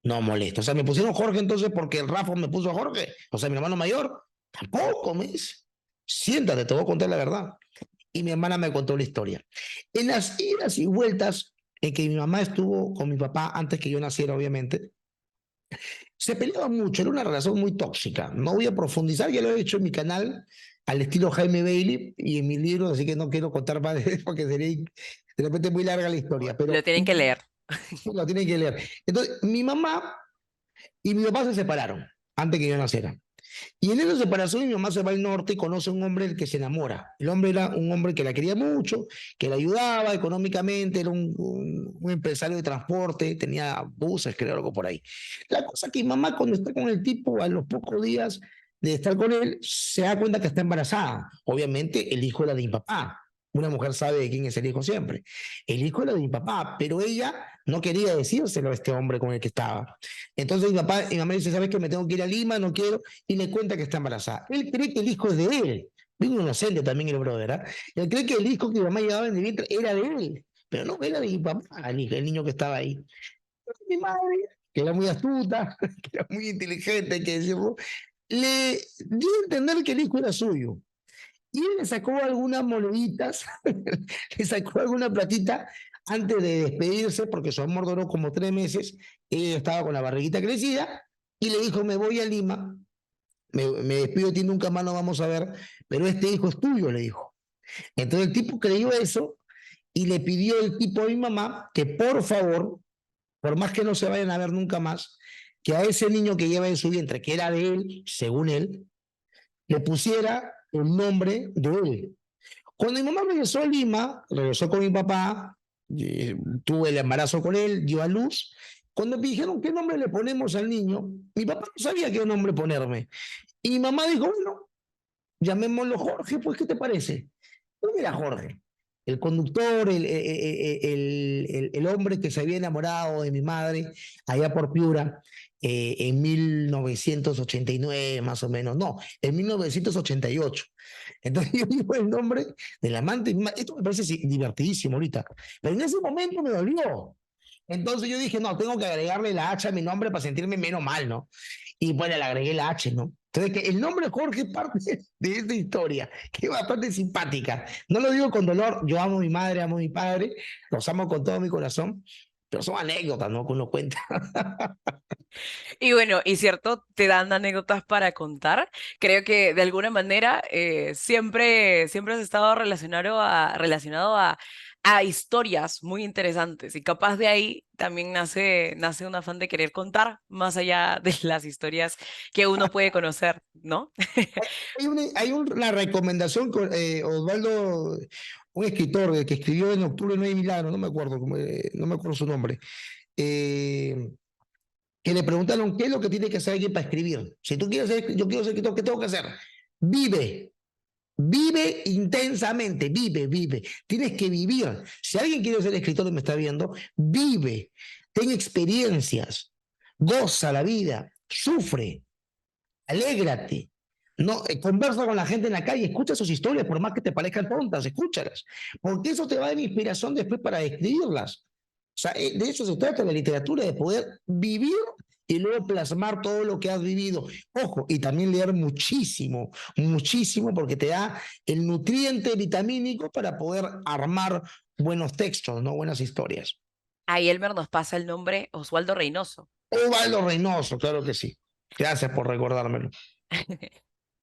No molesto. O sea, me pusieron Jorge entonces porque el Rafa me puso a Jorge. O sea, mi hermano mayor. Tampoco, me dice. Siéntate, te voy a contar la verdad. Y mi hermana me contó la historia. En las idas y vueltas en que mi mamá estuvo con mi papá antes que yo naciera, obviamente, se peleaban mucho, era una relación muy tóxica. No voy a profundizar, ya lo he hecho en mi canal al estilo Jaime Bailey y en mis libros, así que no quiero contar más de eso porque sería de repente muy larga la historia. Lo Pero tienen que leer. Lo tienen que leer. Entonces, mi mamá y mi papá se separaron antes que yo naciera. Y en esa separación mi mamá se va al norte y conoce a un hombre del que se enamora. El hombre era un hombre que la quería mucho, que la ayudaba económicamente, era un empresario de transporte, tenía buses, creo, algo por ahí. La cosa es que mi mamá cuando está con el tipo, a los pocos días de estar con él, se da cuenta que está embarazada. Obviamente el hijo era de mi papá. Una mujer sabe de quién es el hijo siempre. El hijo era de mi papá, pero ella no quería decírselo a este hombre con el que estaba. Entonces mi mamá dice, ¿sabes qué? Me tengo que ir a Lima, no quiero, y le cuenta que está embarazada. Él cree que el hijo es de él. Bien inocente también el brother, ¿ah? Él cree que el hijo que mi mamá llevaba en el vientre era de él, pero no, era de mi papá, el niño que estaba ahí. Mi madre, que era muy astuta, que era muy inteligente, hay que decirlo, le dio a entender que el hijo era suyo. Y él le sacó algunas moneditas, le sacó alguna platita antes de despedirse, porque su amor duró como 3 meses. Ella estaba con la barriguita crecida y le dijo: Me voy a Lima, me despido de ti, nunca más nos vamos a ver, pero este hijo es tuyo, le dijo. Entonces el tipo creyó eso y le pidió el tipo a mi mamá que por favor, por más que no se vayan a ver nunca más, que a ese niño que lleva en su vientre, que era de él, según él, le pusiera el nombre de él. Cuando mi mamá regresó a Lima, regresó con mi papá, tuve el embarazo con él, dio a luz. Cuando me dijeron qué nombre le ponemos al niño, mi papá no sabía qué nombre ponerme. Y mi mamá dijo, bueno, llamémoslo Jorge, pues, ¿qué te parece? ¿Quién era Jorge? El conductor, el hombre que se había enamorado de mi madre allá por Piura en 1989, más o menos. No, en 1988. Entonces yo digo el nombre del amante. Esto me parece divertidísimo ahorita. Pero en ese momento me dolió. Entonces yo dije, no, tengo que agregarle la H a mi nombre para sentirme menos mal, ¿no? Y bueno, le agregué la H, ¿no? Entonces, que el nombre Jorge es parte de esta historia, que es bastante simpática. No lo digo con dolor, yo amo a mi madre, amo a mi padre, los amo con todo mi corazón, pero son anécdotas, ¿no? Que uno cuenta. Y bueno, y cierto, te dan anécdotas para contar. Creo que de alguna manera siempre has estado relacionado a historias muy interesantes y capaz de ahí también nace un afán de querer contar más allá de las historias que uno puede conocer, ¿no? Una recomendación con Osvaldo, un escritor que escribió en Octubre no hay milagro, no me acuerdo, no me acuerdo su nombre, eh, que le preguntaron qué es lo que tiene que hacer alguien para escribir. Si tú quieres ser, yo quiero ser escritor, ¿qué tengo que hacer? Vive, vive intensamente, vive. Tienes que vivir. Si alguien quiere ser escritor y me está viendo, vive, ten experiencias, goza la vida, sufre, alégrate. No, conversa con la gente en la calle, escucha sus historias, por más que te parezcan tontas, escúchalas, porque eso te va a dar inspiración después para escribirlas. O sea, de eso se trata la literatura, de poder vivir y luego plasmar todo lo que has vivido. Ojo, y también leer muchísimo, muchísimo, porque te da el nutriente vitamínico para poder armar buenos textos, ¿no? Buenas historias. Ahí Elmer nos pasa el nombre Oswaldo Reynoso. Osvaldo Reynoso, claro que sí. Gracias por recordármelo.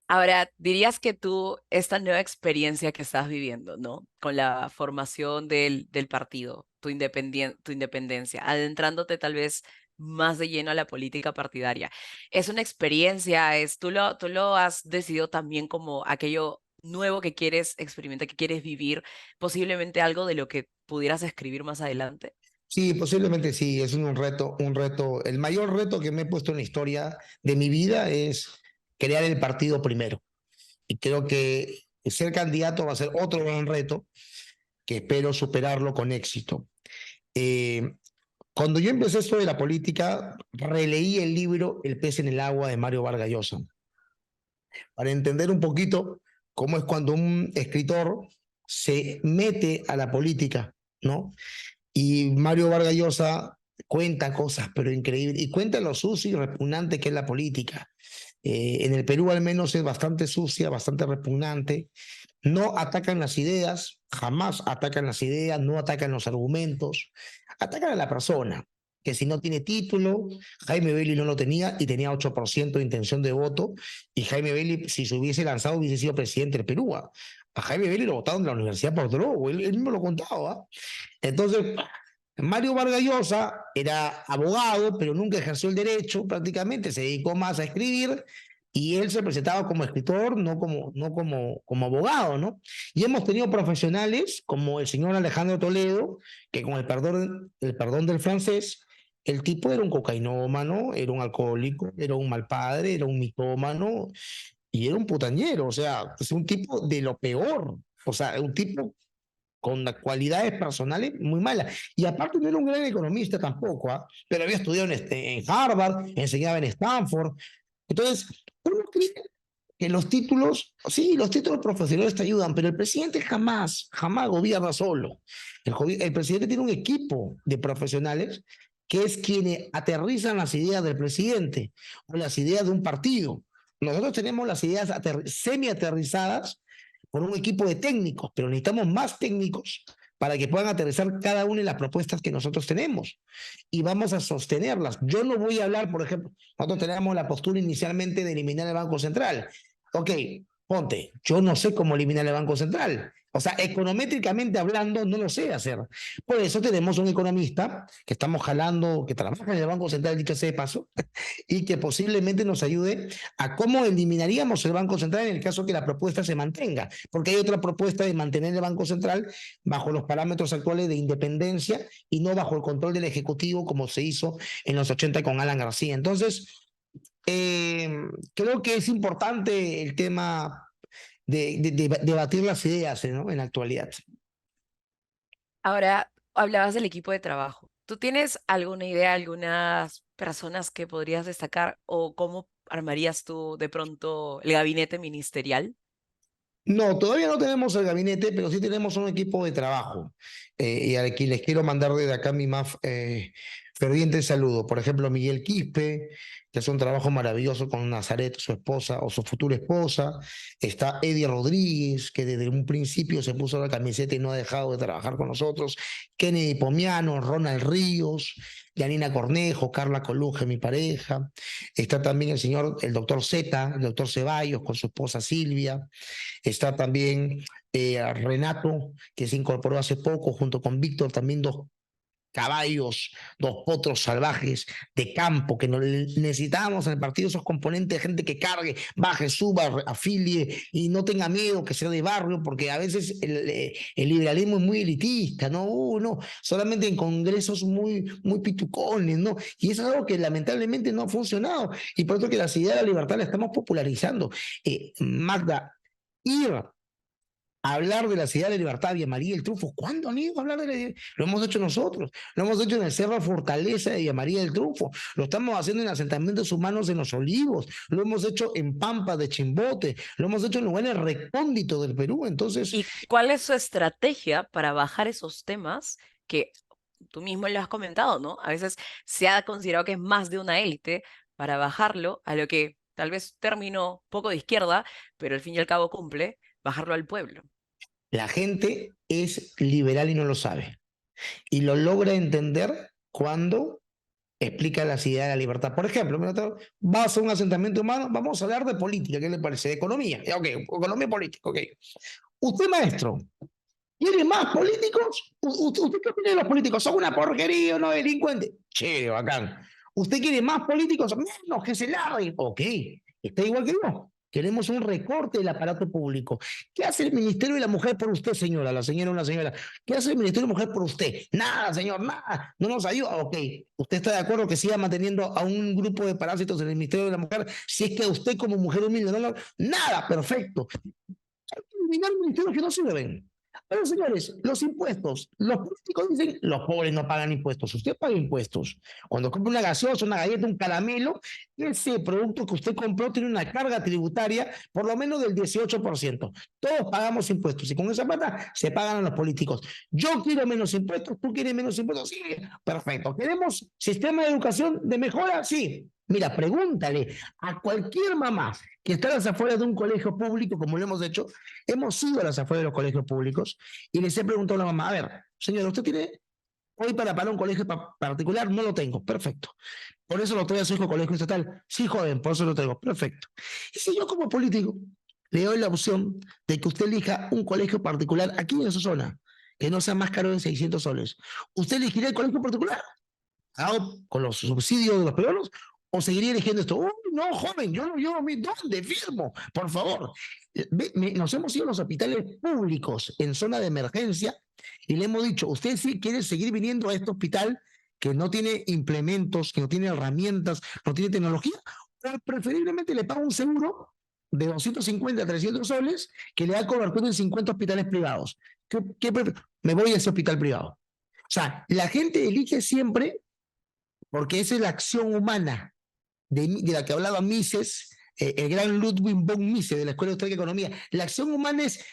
Ahora, dirías que tú, esta nueva experiencia que estás viviendo, ¿no? Con la formación del partido, tu independencia, adentrándote tal vez más de lleno a la política partidaria, es una experiencia, tú lo has decidido también como aquello nuevo que quieres experimentar, que quieres vivir, posiblemente algo de lo que pudieras escribir más adelante. Sí, posiblemente sí, es un reto, un reto. El mayor reto que me he puesto en la historia de mi vida es crear el partido primero. Y creo que ser candidato va a ser otro gran reto que espero superarlo con éxito. Eh, Cuando yo empecé esto de la política, releí el libro El pez en el agua de Mario Vargas Llosa para entender un poquito cómo es cuando un escritor se mete a la política, ¿no? Y Mario Vargas Llosa cuenta cosas, pero increíbles, y cuenta lo sucio y repugnante que es la política. En el Perú al menos es bastante sucia, bastante repugnante. No atacan las ideas, jamás atacan las ideas, no atacan los argumentos, atacan a la persona, que si no tiene título, Jaime Bailey no lo tenía y tenía 8% de intención de voto, y Jaime Bailey, si se hubiese lanzado, hubiese sido presidente del Perú. A Jaime Bailey lo votaron de la universidad por droga, él mismo lo contaba. Entonces, Mario Vargas Llosa era abogado, pero nunca ejerció el derecho prácticamente, se dedicó más a escribir y él se presentaba como escritor, no como abogado, ¿no? Y hemos tenido profesionales como el señor Alejandro Toledo, que con el perdón del francés, el tipo era un cocainómano, era un alcohólico, era un mal padre, era un mitómano y era un putañero, o sea, es un tipo de lo peor, o sea, un tipo con las cualidades personales muy malas. Y aparte no era un gran economista tampoco, ¿ah? Pero había estudiado en Harvard, enseñaba en Stanford. Entonces, uno cree que los títulos, sí, los títulos profesionales te ayudan, pero el presidente jamás gobierna solo. El presidente tiene un equipo de profesionales que es quienes aterrizan las ideas del presidente o las ideas de un partido. Nosotros tenemos las ideas semi-aterrizadas por un equipo de técnicos, pero necesitamos más técnicos para que puedan aterrizar cada una de las propuestas que nosotros tenemos y vamos a sostenerlas. Yo no voy a hablar, por ejemplo, nosotros teníamos la postura inicialmente de eliminar el Banco Central. Ok, ponte, yo no sé cómo eliminar el Banco Central. O sea, econométricamente hablando, no lo sé hacer. Por eso tenemos un economista que estamos jalando, que trabaja en el Banco Central, dicho sea de paso, y que posiblemente nos ayude a cómo eliminaríamos el Banco Central en el caso que la propuesta se mantenga, porque hay otra propuesta de mantener el Banco Central bajo los parámetros actuales de independencia y no bajo el control del Ejecutivo como se hizo en los 80 con Alan García. Entonces, eh, creo que es importante el tema de debatir las ideas, ¿no? En la actualidad. Ahora, hablabas del equipo de trabajo. ¿Tú tienes alguna idea, algunas personas que podrías destacar o cómo armarías tú de pronto el gabinete ministerial? No, todavía no tenemos el gabinete, pero sí tenemos un equipo de trabajo y a quien les quiero mandar desde acá mi más ferviente saludo. Por ejemplo, Miguel Quispe, que hace un trabajo maravilloso con Nazaret, su esposa o su futura esposa. Está Eddie Rodríguez, que desde un principio se puso la camiseta y no ha dejado de trabajar con nosotros. Kennedy Pomiano, Ronald Ríos, Yanina Cornejo, Carla Colunge, mi pareja. Está también el doctor Zeta, el doctor Ceballos con su esposa Silvia. Está también Renato, que se incorporó hace poco, junto con Víctor, también dos caballos, dos potros salvajes de campo, que necesitábamos en el partido esos componentes de gente que cargue, baje, suba, afilie y no tenga miedo que sea de barrio, porque a veces el liberalismo es muy elitista, ¿no? No, solamente en congresos muy pitucones, ¿no? Y eso es algo que lamentablemente no ha funcionado, y por eso que la idea de la libertad la estamos popularizando. Magda, ir hablar de la ciudad de la libertad y María del Triunfo. ¿Cuándo han ido a hablar de la... Lo hemos hecho nosotros, lo hemos hecho en el Cerro Fortaleza de María del Triunfo, lo estamos haciendo en asentamientos humanos en Los Olivos, lo hemos hecho en Pampa de Chimbote, lo hemos hecho en lugares recónditos del Perú. Entonces, ¿Y cuál es su estrategia para bajar esos temas que tú mismo lo has comentado, ¿no? A veces se ha considerado que es más de una élite para bajarlo a lo que tal vez terminó poco de izquierda, pero al fin y al cabo cumple, bajarlo al pueblo. la gente es liberal y no lo sabe, y lo logra entender cuando explica la idea de la libertad. Por ejemplo, vas a un asentamiento humano, vamos a hablar de política, ¿qué le parece? De economía, ok, economía política, ok. Usted, maestro, ¿quiere más políticos? ¿Usted qué opina de los políticos? ¿Son una porquería o no delincuentes? Che, bacán. ¿Usted quiere más políticos? Menos, que se larguen. Ok, está igual que yo. Queremos un recorte del aparato público. ¿Qué hace el Ministerio de la Mujer por usted, señora? La señora, una señora. ¿Qué hace el Ministerio de la Mujer por usted? Nada, señor, nada. No nos ayuda. Ok, ¿usted está de acuerdo que siga manteniendo a un grupo de parásitos en el Ministerio de la Mujer si es que a usted como mujer humilde no lo... Nada, perfecto. Hay que eliminar ministerios que no sirven. Pero señores, los impuestos, los políticos dicen, los pobres no pagan impuestos, usted paga impuestos. Cuando compra una gaseosa, una galleta, un caramelo, ese producto que usted compró tiene una carga tributaria por lo menos del 18%. Todos pagamos impuestos y con esa plata se pagan a los políticos. Yo quiero menos impuestos, tú quieres menos impuestos, sí, perfecto. ¿Queremos sistema de educación de mejora? Sí. Mira, pregúntale a cualquier mamá que está a las afueras de un colegio público, como lo hemos hecho. Hemos ido a las afueras de los colegios públicos y les he preguntado a la mamá, a ver, señora, ¿usted tiene hoy para un colegio particular? No lo tengo, perfecto. Por eso lo trae a su hijo colegio estatal. Sí, joven, por eso lo tengo, perfecto. Y si yo como político le doy la opción de que usted elija un colegio particular aquí en su zona, que no sea más caro de 600 soles. ¿Usted elegiría el colegio particular, con los subsidios de los peruanos, o seguiría eligiendo esto? Uy, no, joven, ¿dónde firmo? Por favor. Nos hemos ido a los hospitales públicos en zona de emergencia y le hemos dicho, usted sí quiere seguir viniendo a este hospital que no tiene implementos, que no tiene herramientas, no tiene tecnología, o preferiblemente le paga un seguro de 250 a 300 soles que le da cobertura en 50 hospitales privados. Me voy a ese hospital privado. O sea, la gente elige siempre porque esa es la acción humana de la que hablaba Mises, el gran Ludwig von Mises de la Escuela de Austríaca de Economía. La acción humana es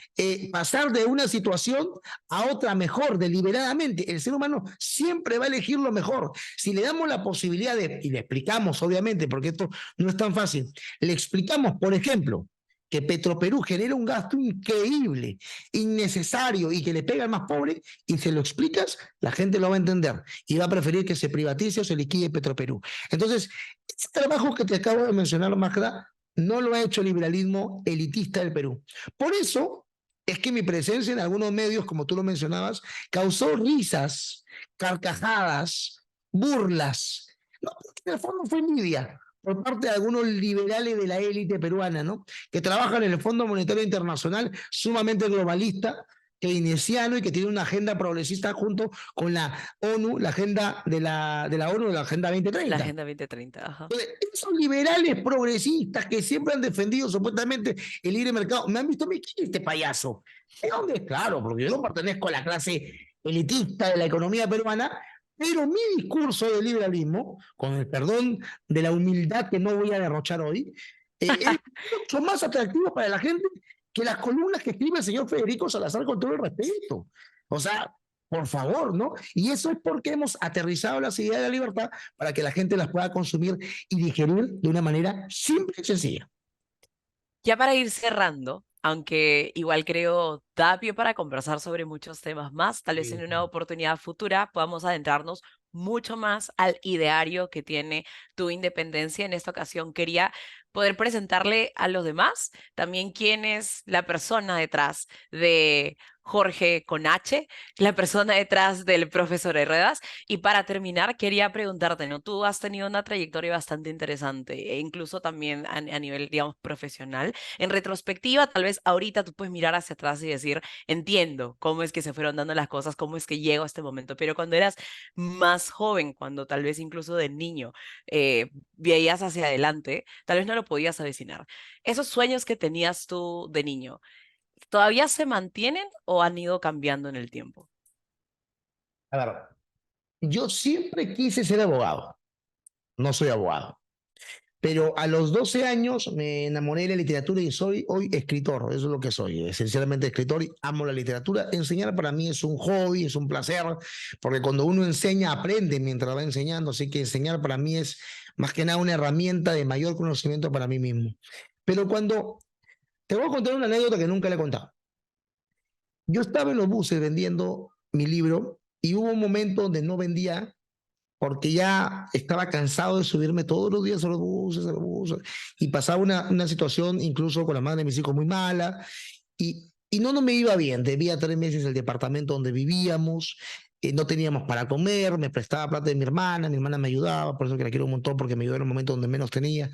pasar de una situación a otra mejor, deliberadamente. El ser humano siempre va a elegir lo mejor. Si le damos la posibilidad y le explicamos, obviamente, porque esto no es tan fácil, le explicamos, por ejemplo, que Petroperú genera un gasto increíble, innecesario y que le pega al más pobre, y se lo explicas, la gente lo va a entender y va a preferir que se privatice o se liquide Petroperú. Entonces, ese trabajo que te acabo de mencionar, Magda, no lo ha hecho el liberalismo elitista del Perú. Por eso es que mi presencia en algunos medios, como tú lo mencionabas, causó risas, carcajadas, burlas. No, porque en el fondo fue envidia por parte de algunos liberales de la élite peruana, ¿no? Que trabajan en el Fondo Monetario Internacional, sumamente globalista, keynesiano y que tiene una agenda progresista junto con la ONU, la agenda de la ONU, la Agenda La 2030. Agenda 2030, ajá. Entonces, esos liberales progresistas que siempre han defendido supuestamente el libre mercado, me han visto a mí, ¿quién es este payaso? ¿De dónde es? Claro, porque yo no pertenezco a la clase elitista de la economía peruana, pero mi discurso de liberalismo, con el perdón de la humildad que no voy a derrochar hoy, es mucho más atractivo para la gente que las columnas que escribe el señor Federico Salazar, con todo el respeto. O sea, por favor, ¿no? Y eso es porque hemos aterrizado las ideas de la libertad para que la gente las pueda consumir y digerir de una manera simple y sencilla. Ya para ir cerrando, aunque igual creo da pie para conversar sobre muchos temas más, tal vez en una oportunidad futura podamos adentrarnos mucho más al ideario que tiene tu independencia. En esta ocasión quería poder presentarle a los demás también quién es la persona detrás de Jorge con H, la persona detrás del profesor Herredas. Y para terminar, quería preguntarte, ¿no? Tú has tenido una trayectoria bastante interesante e incluso también a nivel, digamos, profesional. En retrospectiva, tal vez ahorita tú puedes mirar hacia atrás y decir, entiendo cómo es que se fueron dando las cosas, cómo es que llego a este momento, pero cuando eras más joven, cuando tal vez incluso de niño veías hacia adelante, tal vez no lo podías avecinar. Esos sueños que tenías tú de niño, ¿todavía se mantienen o han ido cambiando en el tiempo? A ver, yo siempre quise ser abogado, no soy abogado. Pero a los 12 años me enamoré de la literatura y soy hoy escritor, eso es lo que soy, esencialmente escritor y amo la literatura. Enseñar para mí es un hobby, es un placer, porque cuando uno enseña, aprende mientras va enseñando, así que enseñar para mí es más que nada una herramienta de mayor conocimiento para mí mismo. Pero te voy a contar una anécdota que nunca le he contado. Yo estaba en los buses vendiendo mi libro y hubo un momento donde no vendía porque ya estaba cansado de subirme todos los días a los buses, y pasaba una situación incluso con la madre de mis hijos muy mala, y no me iba bien, debía 3 meses el departamento donde vivíamos, no teníamos para comer, me prestaba plata de mi hermana me ayudaba, por eso que la quiero un montón, porque me ayudó en un momento donde menos tenía,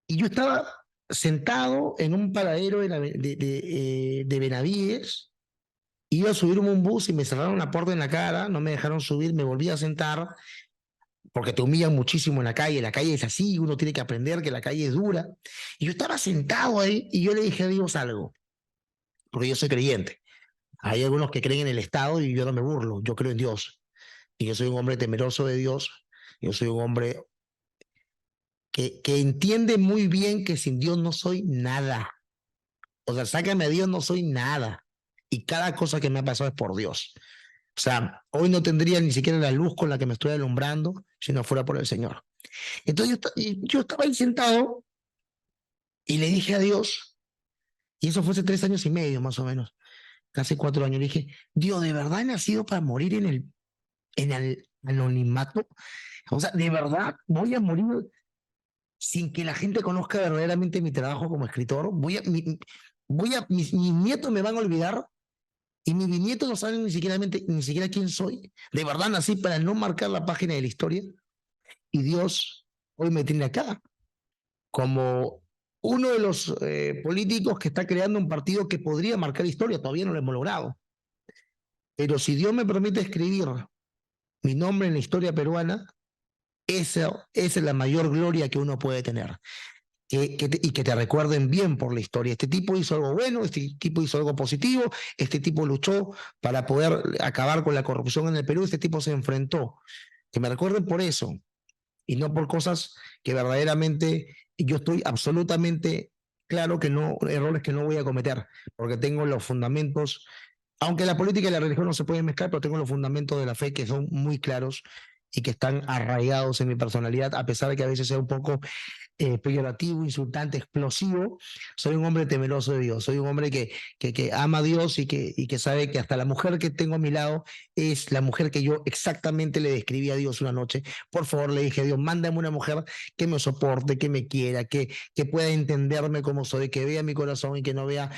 y yo estaba sentado en un paradero de Benavides. Iba a subirme a un bus y me cerraron la puerta en la cara, no me dejaron subir, me volví a sentar porque te humillan muchísimo en la calle es así, uno tiene que aprender que la calle es dura. Y yo estaba sentado ahí y yo le dije a Dios algo, porque yo soy creyente. Hay algunos que creen en el Estado y yo no me burlo, yo creo en Dios. Y yo soy un hombre temeroso de Dios, yo soy un hombre que entiende muy bien que sin Dios no soy nada. O sea, sácame a Dios, no soy nada. Y cada cosa que me ha pasado es por Dios. O sea, hoy no tendría ni siquiera la luz con la que me estoy alumbrando si no fuera por el Señor. Entonces yo estaba ahí sentado y le dije a Dios, y eso fue hace 3 años y medio más o menos, casi 4 años, le dije, Dios, ¿de verdad he nacido para morir en el anonimato? O sea, ¿de verdad voy a morir sin que la gente conozca verdaderamente mi trabajo como escritor? Mis nietos me van a olvidar Y mis bisnietos no saben ni siquiera quién soy. De verdad nací para no marcar la página de la historia. Y Dios hoy me tiene acá como uno de los políticos que está creando un partido que podría marcar historia. Todavía no lo hemos logrado. Pero si Dios me permite escribir mi nombre en la historia peruana, esa es la mayor gloria que uno puede tener. Y que te recuerden bien por la historia. Este tipo hizo algo bueno, este tipo hizo algo positivo, este tipo luchó para poder acabar con la corrupción en el Perú, este tipo se enfrentó. Que me recuerden por eso y no por cosas que verdaderamente yo estoy absolutamente claro que no, errores que no voy a cometer, porque tengo los fundamentos, aunque la política y la religión no se pueden mezclar, pero tengo los fundamentos de la fe que son muy claros y que están arraigados en mi personalidad, a pesar de que a veces sea un poco peyorativo, insultante, explosivo. Soy un hombre temeroso de Dios, soy un hombre que ama a Dios y que sabe que hasta la mujer que tengo a mi lado es la mujer que yo exactamente le describí a Dios una noche. Por favor, le dije a Dios, mándame una mujer que me soporte, que me quiera, que pueda entenderme como soy, que vea mi corazón y que no vea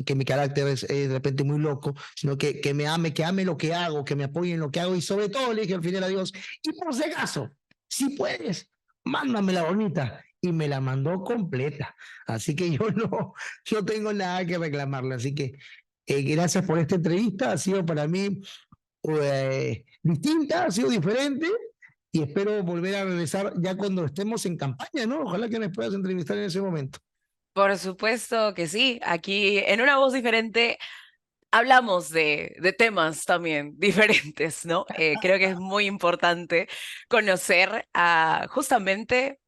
que mi carácter es de repente muy loco, sino que me ame, que ame lo que hago, que me apoye en lo que hago y sobre todo le dije al final a Dios, y por si acaso, si puedes, mándame la bonita y me la mandó completa. Así que yo tengo nada que reclamarle. Así que gracias por esta entrevista. Ha sido para mí distinta, ha sido diferente y espero volver a regresar ya cuando estemos en campaña, ¿no? Ojalá que me puedas entrevistar en ese momento. Por supuesto que sí, aquí en Una Voz Diferente hablamos de temas también diferentes, ¿no? Creo que es muy importante conocer justamente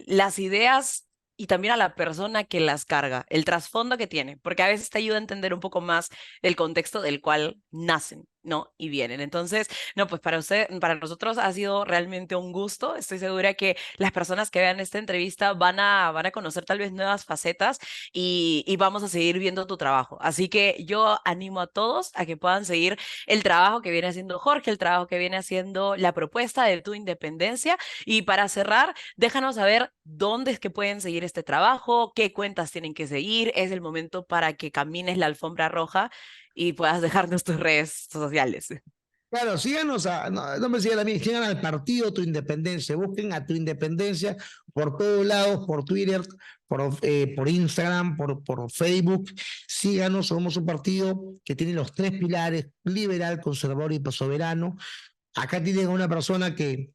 las ideas y también a la persona que las carga, el trasfondo que tiene, porque a veces te ayuda a entender un poco más el contexto del cual nacen, ¿no? Y vienen. Entonces, no, pues para usted, para nosotros ha sido realmente un gusto. Estoy segura que las personas que vean esta entrevista van a conocer tal vez nuevas facetas y vamos a seguir viendo tu trabajo. Así que yo animo a todos a que puedan seguir el trabajo que viene haciendo Jorge, el trabajo que viene haciendo la propuesta de tu independencia. Y para cerrar, déjanos saber dónde es que pueden seguir este trabajo, qué cuentas tienen que seguir. Es el momento para que camines la alfombra roja y puedas dejarnos tus redes sociales. Claro, síganos no me sigan a mí, sigan al partido Tu Independencia, busquen a Tu Independencia por todos lados, por Twitter, por Instagram, por Facebook, síganos, somos un partido que tiene los tres pilares, liberal, conservador y soberano. Acá tienen a una persona que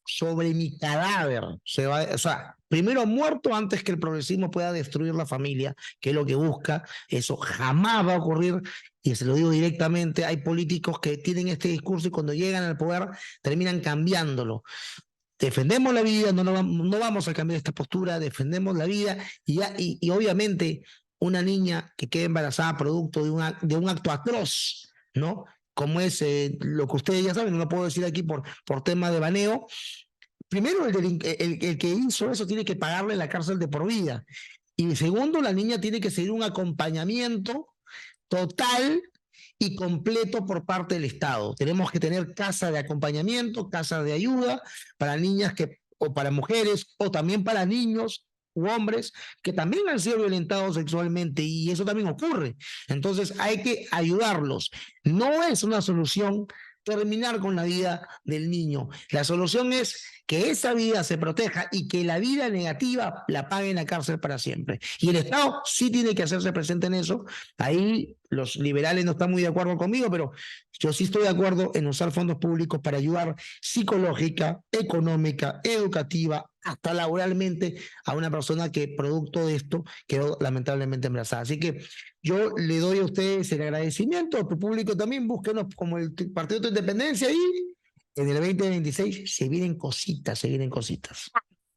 sobre mi cadáver se va, o sea, primero muerto antes que el progresismo pueda destruir la familia, que es lo que busca, eso jamás va a ocurrir, y se lo digo directamente, hay políticos que tienen este discurso y cuando llegan al poder terminan cambiándolo. Defendemos la vida, no vamos a cambiar esta postura, defendemos la vida y obviamente una niña que quede embarazada producto de un acto atroz, ¿no? Como es lo que ustedes ya saben, no lo puedo decir aquí por tema de baneo. Primero, el que hizo eso tiene que pagarle en la cárcel de por vida. Y segundo, la niña tiene que seguir un acompañamiento total y completo por parte del Estado. Tenemos que tener casa de acompañamiento, casa de ayuda para niñas o para mujeres, o también para niños u hombres que también han sido violentados sexualmente y eso también ocurre. Entonces hay que ayudarlos. No es una solución terminar con la vida del niño. La solución es que esa vida se proteja y que la vida negativa la pague en la cárcel para siempre. Y el Estado sí tiene que hacerse presente en eso. Ahí los liberales no están muy de acuerdo conmigo, pero yo sí estoy de acuerdo en usar fondos públicos para ayudar psicológica, económica, educativa, hasta laboralmente a una persona que producto de esto quedó lamentablemente embarazada. Así que yo le doy a ustedes el agradecimiento, a tu público también, búsquenos como el Partido de tu Independencia y en el 2026 se vienen cositas, se vienen cositas.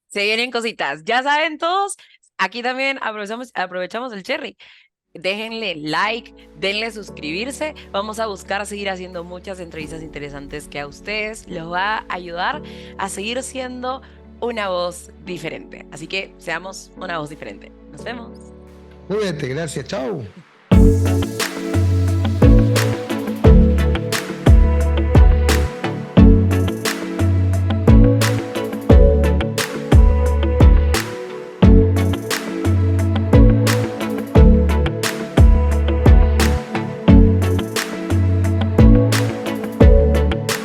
Se vienen cositas. Ya saben todos, aquí también aprovechamos el cherry. Déjenle like, denle suscribirse. Vamos a buscar seguir haciendo muchas entrevistas interesantes que a ustedes los va a ayudar a seguir siendo una voz diferente. Así que seamos una voz diferente. Nos vemos. Cuídate, gracias, chao.